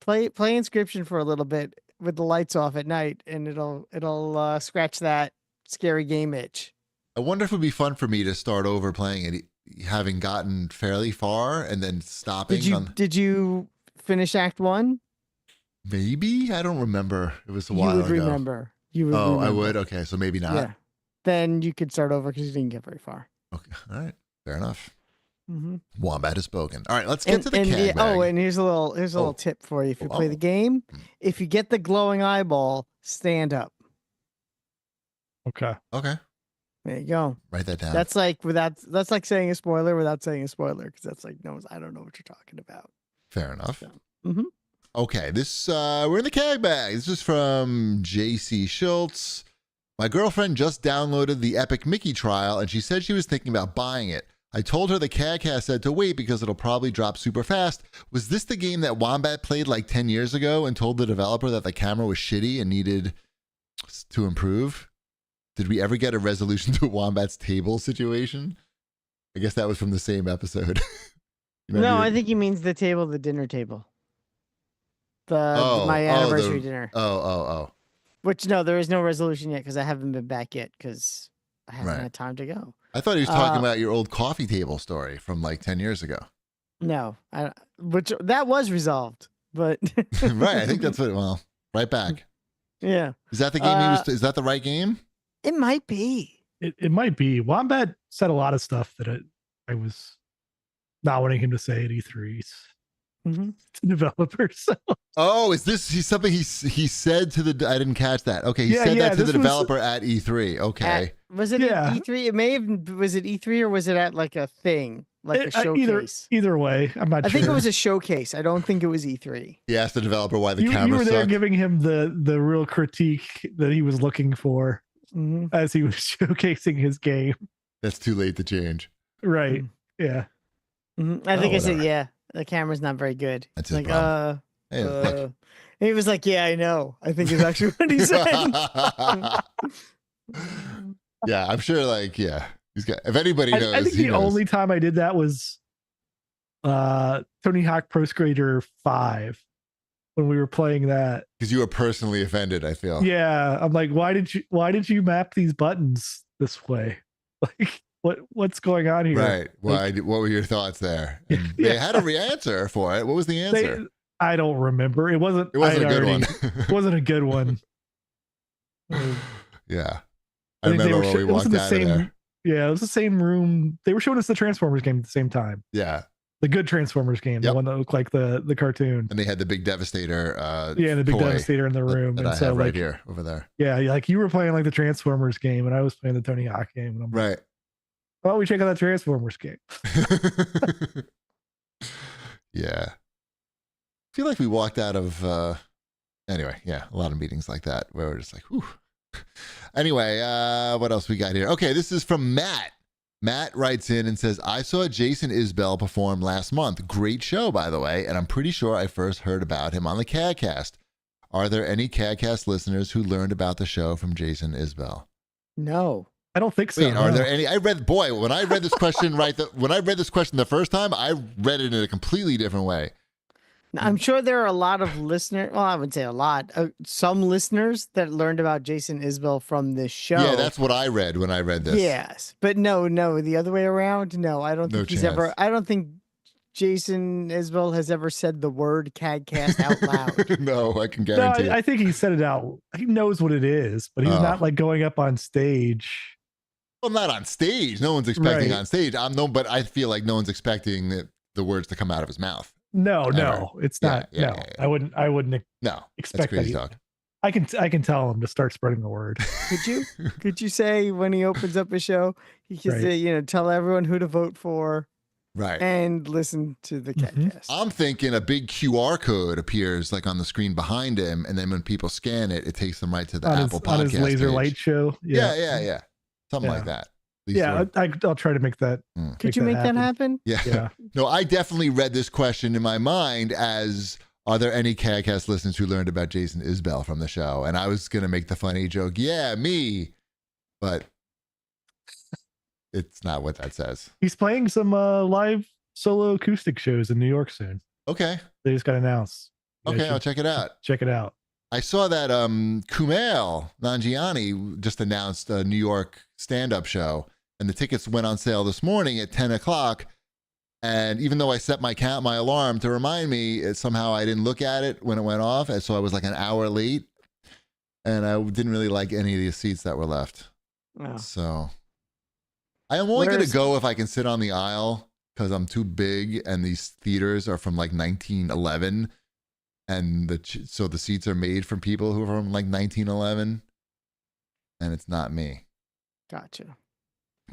Speaker 2: play Inscription for a little bit with the lights off at night, and it'll scratch that scary game itch.
Speaker 1: I wonder if it would be fun for me to start over playing it, having gotten fairly far and then stopping.
Speaker 2: Did you finish Act 1?
Speaker 1: Maybe. I don't remember. It was a while ago.
Speaker 2: You would remember.
Speaker 1: I would? Okay, so maybe not.
Speaker 2: Yeah. Then you could start over because you didn't get very far.
Speaker 1: Okay, all right. Fair enough.
Speaker 2: Mm-hmm.
Speaker 1: Wombat has spoken. All right, let's get to the CAG bag.
Speaker 2: And here's a little tip for you. If you play the game, if you get the glowing eyeball, stand up.
Speaker 3: Okay.
Speaker 2: There you go.
Speaker 1: Write that down.
Speaker 2: That's like saying a spoiler without saying a spoiler, because that's like I don't know what you're talking about.
Speaker 1: Fair enough.
Speaker 2: So,
Speaker 1: Okay, this we're in the CAG bag. This is from JC Schultz. My girlfriend just downloaded the Epic Mickey trial, and she said she was thinking about buying it. I told her the CAGcast said to wait because it'll probably drop super fast. Was this the game that Wombat played like 10 years ago and told the developer that the camera was shitty and needed to improve? Did we ever get a resolution to Wombat's table situation? I guess that was from the same episode.
Speaker 2: No, I think he means the dinner table. My anniversary dinner.
Speaker 1: Oh.
Speaker 2: Which, no, there is no resolution yet because I haven't been back yet because I haven't had time to go.
Speaker 1: I thought he was talking about your old coffee table story from like 10 years ago.
Speaker 2: No, which that was resolved, but
Speaker 1: right. I think that's right back.
Speaker 2: Yeah.
Speaker 1: Is that the game is that the right game?
Speaker 2: It might be.
Speaker 3: It might be. Wombat said a lot of stuff that I was not wanting him to say at E3s.
Speaker 2: Mm-hmm.
Speaker 3: To developers. So.
Speaker 1: Oh, is this something he said to the? I didn't catch that. Okay, he said that to the developer at E3. Okay,
Speaker 2: was it at E3? It may have. Was it E3 or was it at like a thing, like a showcase?
Speaker 3: Either way, I'm not.
Speaker 2: I think it was a showcase. I don't think it was E3.
Speaker 1: He asked the developer why the camera.
Speaker 3: You were there
Speaker 1: sucked.
Speaker 3: giving him the real critique that he was looking for as he was showcasing his game. That's
Speaker 1: too late to change.
Speaker 3: Right.
Speaker 2: Mm-hmm.
Speaker 3: Yeah.
Speaker 2: Mm-hmm. I think I said the camera's not very good.
Speaker 1: That's his problem.
Speaker 2: He was like, yeah, I know. I think is actually what he said.
Speaker 1: Yeah, I'm sure. He's got. If anybody knows,
Speaker 3: I think the only time I did that was Tony Hawk Pro Skater 5 when we were playing that.
Speaker 1: Because you were personally offended, I feel.
Speaker 3: Yeah, I'm like, why did you map these buttons this way? Like, what's going on here?
Speaker 1: Right. What were your thoughts there? And they had a answer for it. What was the answer?
Speaker 3: I don't remember. It wasn't
Speaker 1: a good one.
Speaker 3: It wasn't a good one.
Speaker 1: Yeah. I remember when we walked out of there.
Speaker 3: Yeah, it was the same room. They were showing us the Transformers game at the same time.
Speaker 1: Yeah.
Speaker 3: The good Transformers game, the one that looked like the cartoon.
Speaker 1: And they had the big Devastator
Speaker 3: the big Devastator in the room.
Speaker 1: That I have right here, over there.
Speaker 3: Yeah, like you were playing like the Transformers game and I was playing the Tony Hawk game. And I'm
Speaker 1: right.
Speaker 3: Why don't we check out that Transformers game?
Speaker 1: Yeah. I feel like we walked out of anyway, a lot of meetings like that where we're just like, whew. Anyway, what else we got here? Okay, this is from Matt. Matt writes in and says, I saw Jason Isbell perform last month. Great show, by the way, and I'm pretty sure I first heard about him on the CAGcast. Are there any CAGcast listeners who learned about the show from Jason Isbell?
Speaker 2: No.
Speaker 3: I don't think so.
Speaker 1: Wait, are there any? When I read this question when I read this question the first time, I read it in a completely different way.
Speaker 2: I'm sure there are a lot of listeners. Well, I would say a lot. Some listeners that learned about Jason Isbell from this show.
Speaker 1: Yeah, that's what I read when I read this.
Speaker 2: Yes, but no, the other way around. No, I don't think he's ever. I don't think Jason Isbell has ever said the word CAGcast out loud.
Speaker 1: No, I can guarantee.
Speaker 3: I think he said it out. He knows what it is, but he's not like going up on stage.
Speaker 1: Well, not on stage. No one's expecting on stage. But I feel like no one's expecting the words to come out of his mouth.
Speaker 3: No, it's not. Yeah. I wouldn't expect
Speaker 1: crazy
Speaker 3: that. I can tell him to start spreading the word.
Speaker 2: Could you say when he opens up a show, he can say, tell everyone who to vote for.
Speaker 1: Right.
Speaker 2: And listen to the CAGcast.
Speaker 1: I'm thinking a big QR code appears like on the screen behind him, and then when people scan it, it takes them right to the Apple Podcast
Speaker 3: on his laser
Speaker 1: page.
Speaker 3: Light show.
Speaker 1: Yeah. Something like that.
Speaker 3: I'll try to make that.
Speaker 2: Could you make that happen?
Speaker 1: Yeah. No, I definitely read this question in my mind as, are there any CAGcast listeners who learned about Jason Isbell from the show? And I was going to make the funny joke, yeah, me. But it's not what that says.
Speaker 3: He's playing some live solo acoustic shows in New York soon.
Speaker 1: Okay.
Speaker 3: They just got announced.
Speaker 1: Okay, I'll check it out.
Speaker 3: Check it out.
Speaker 1: I saw that Kumail Nanjiani just announced a New York stand-up show, and the tickets went on sale this morning at 10 o'clock. And even though I set my alarm to remind me, somehow I didn't look at it when it went off, and so I was like an hour late, and I didn't really like any of the seats that were left.
Speaker 2: Oh.
Speaker 1: So I am only going to go if I can sit on the aisle because I'm too big, and these theaters are from like 1911. And so the seats are made from people who are from like 1911, and it's not me.
Speaker 2: Gotcha.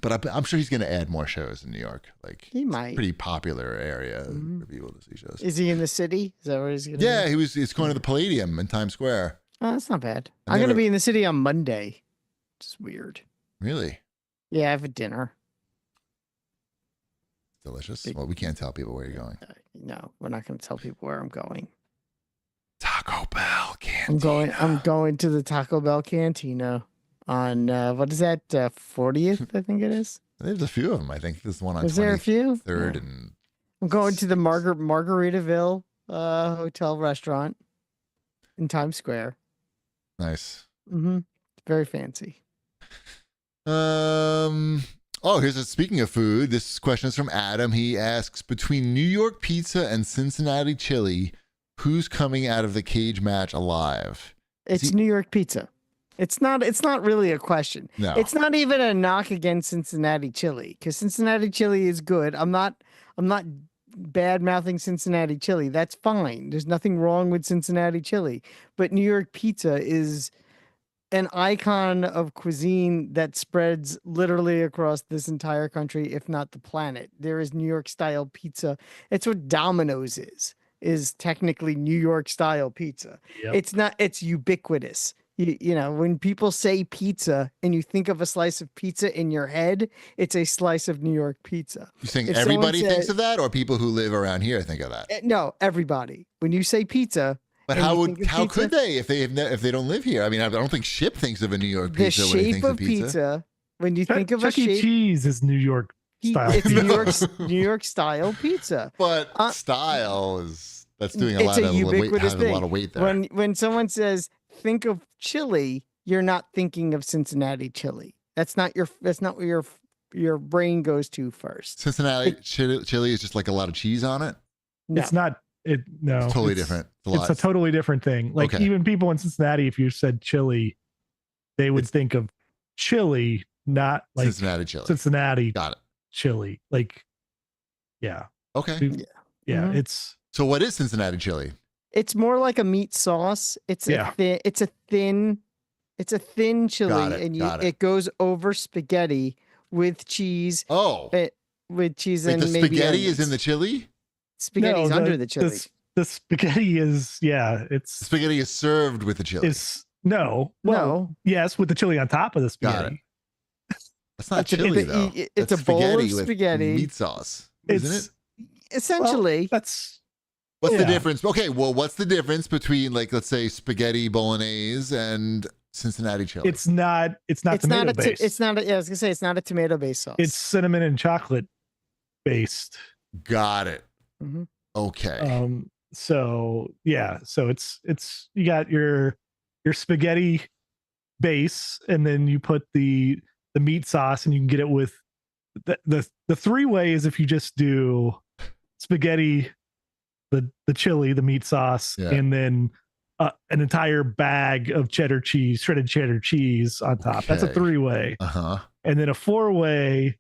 Speaker 1: But I'm sure he's going to add more shows in New York. Like
Speaker 2: he might.
Speaker 1: Pretty popular area for people to see shows.
Speaker 2: Is he in the city? Is that where he's going to
Speaker 1: be? He's going to the Palladium in Times Square.
Speaker 2: Oh, that's not bad. I'm going to be in the city on Monday. It's weird.
Speaker 1: Really?
Speaker 2: Yeah, I have a dinner.
Speaker 1: Delicious. Well, we can't tell people where you're going.
Speaker 2: No, we're not going to tell people where I'm going.
Speaker 1: Taco Bell Cantina.
Speaker 2: I'm going to the Taco Bell Cantina on what is that? 40th, I think it is.
Speaker 1: There's a few of them. I think there's one on 23rd
Speaker 2: there a few?
Speaker 1: and
Speaker 2: I'm going to the Margaritaville hotel restaurant in Times Square.
Speaker 1: Nice.
Speaker 2: Mm-hmm. Very fancy.
Speaker 1: Speaking of food, this question is from Adam. He asks, between New York pizza and Cincinnati chili, who's coming out of the cage match alive?
Speaker 2: It's New York pizza. It's not really a question.
Speaker 1: No.
Speaker 2: It's not even a knock against Cincinnati chili, because Cincinnati chili is good. I'm not bad mouthing Cincinnati chili. That's fine. There's nothing wrong with Cincinnati chili. But New York pizza is an icon of cuisine that spreads literally across this entire country, if not the planet. There is New York style pizza. It's what Domino's is technically New York style pizza. Yep. It's ubiquitous. You know, when people say pizza and you think of a slice of pizza in your head, it's a slice of New York pizza.
Speaker 1: You think everybody thinks of that, or people who live around here think of that?
Speaker 2: No, everybody. When you say pizza,
Speaker 1: but how could they if they don't live here? I mean, I don't think Ship thinks of a New York pizza when he thinks of pizza.
Speaker 2: When you think of
Speaker 3: Chuck E. Cheese is New York style.
Speaker 2: It's New York style pizza.
Speaker 1: But style is doing a lot of weight there.
Speaker 2: When someone says think of chili, you're not thinking of Cincinnati chili. That's not what your brain goes to first.
Speaker 1: Cincinnati chili is just like a lot of cheese on it.
Speaker 2: No.
Speaker 3: It's not. It's
Speaker 1: totally different.
Speaker 3: It's a totally different thing. Like even people in Cincinnati, if you said chili, they would think of chili, not like
Speaker 1: Cincinnati chili.
Speaker 3: Cincinnati.
Speaker 1: Got it.
Speaker 3: Chili. Like, yeah.
Speaker 1: Okay.
Speaker 3: Yeah. Mm-hmm.
Speaker 1: So what is Cincinnati chili?
Speaker 2: It's more like a meat sauce. It's a thin chili, it goes over spaghetti with cheese. With cheese and maybe
Speaker 1: spaghetti
Speaker 2: onions.
Speaker 1: is in the chili.
Speaker 2: Spaghetti's under the chili.
Speaker 3: The spaghetti is
Speaker 1: spaghetti is served with the chili.
Speaker 2: No.
Speaker 3: Yes, with the chili on top of the spaghetti.
Speaker 1: Got it. That's not chili though.
Speaker 2: It's a bowl of spaghetti
Speaker 1: with meat sauce, isn't it?
Speaker 2: Essentially,
Speaker 1: What's the difference? Okay, well, what's the difference between, like, let's say spaghetti bolognese and Cincinnati chili?
Speaker 3: It's not tomato based.
Speaker 2: It's not. I was gonna say it's not a tomato based sauce.
Speaker 3: It's cinnamon and chocolate based.
Speaker 1: Got it.
Speaker 2: Mm-hmm.
Speaker 1: Okay.
Speaker 3: So it's you got your spaghetti base, and then you put the meat sauce, and you can get it with the three ways. If you just do spaghetti, the chili, the meat sauce, and then an entire bag of shredded cheddar cheese on top. That's a 3-way. And then a 4-way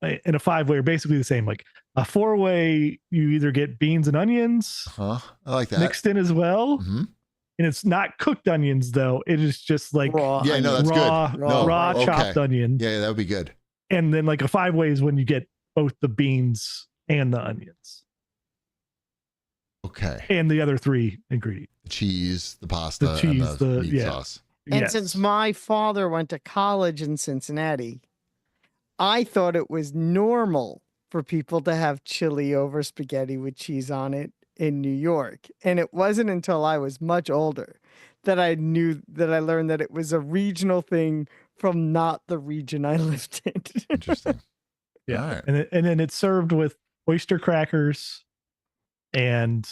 Speaker 3: and a 5-way are basically the same. Like a 4-way, you either get beans and onions.
Speaker 1: I like that.
Speaker 3: Mixed in as well.
Speaker 1: Mm-hmm.
Speaker 3: And it's not cooked onions though. It is just like
Speaker 1: raw
Speaker 3: chopped onion.
Speaker 1: Yeah, that would be good.
Speaker 3: And then like a 5-way is when you get both the beans and the onions.
Speaker 1: Okay.
Speaker 3: And the other 3 ingredients.
Speaker 1: The cheese, the pasta,
Speaker 3: and
Speaker 1: the meat sauce.
Speaker 2: And since my father went to college in Cincinnati, I thought it was normal for people to have chili over spaghetti with cheese on it in New York. And it wasn't until I was much older that I learned that it was a regional thing from not the region I lived in.
Speaker 1: Interesting.
Speaker 3: Yeah. Right. And then it's served with oyster crackers and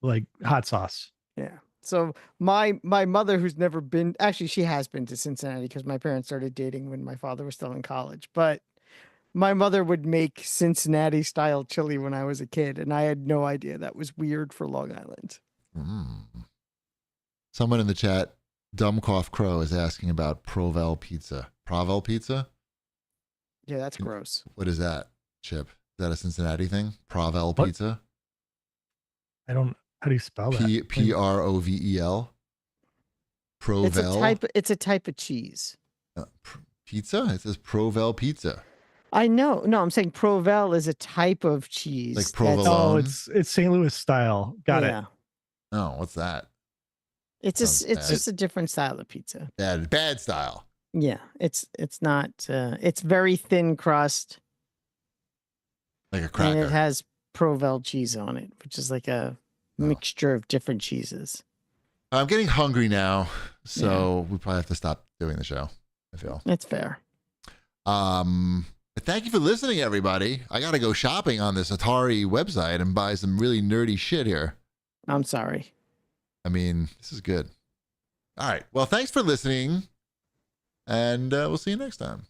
Speaker 3: like hot sauce.
Speaker 2: Yeah. So my mother, who's never been, actually she has been to Cincinnati because my parents started dating when my father was still in college, but my mother would make Cincinnati style chili when I was a kid, and I had no idea that was weird for Long Island.
Speaker 1: Someone in the chat, Dumb Cough Crow, is asking about Provel pizza. Provel pizza?
Speaker 2: Yeah, that's gross.
Speaker 1: What is that, Chip? Is that a Cincinnati thing? Provel pizza?
Speaker 3: How do you spell that?
Speaker 1: Provel? Provel?
Speaker 2: It's a type of cheese.
Speaker 1: Pizza? It says Provel pizza.
Speaker 2: I know. No, I'm saying Provel is a type of cheese.
Speaker 1: Like provolone?
Speaker 3: It's St. Louis style. Got it.
Speaker 1: Oh, what's that?
Speaker 2: It's just a different style of pizza.
Speaker 1: Bad style.
Speaker 2: Yeah, it's not. It's very thin crust.
Speaker 1: Like a cracker.
Speaker 2: And it has Provel cheese on it, which is like a mixture of different cheeses.
Speaker 1: I'm getting hungry now, so we probably have to stop doing the show, I feel.
Speaker 2: It's fair.
Speaker 1: But thank you for listening, everybody. I got to go shopping on this Atari website and buy some really nerdy shit here.
Speaker 2: I'm sorry.
Speaker 1: I mean, this is good. All right. Well, thanks for listening, and we'll see you next time.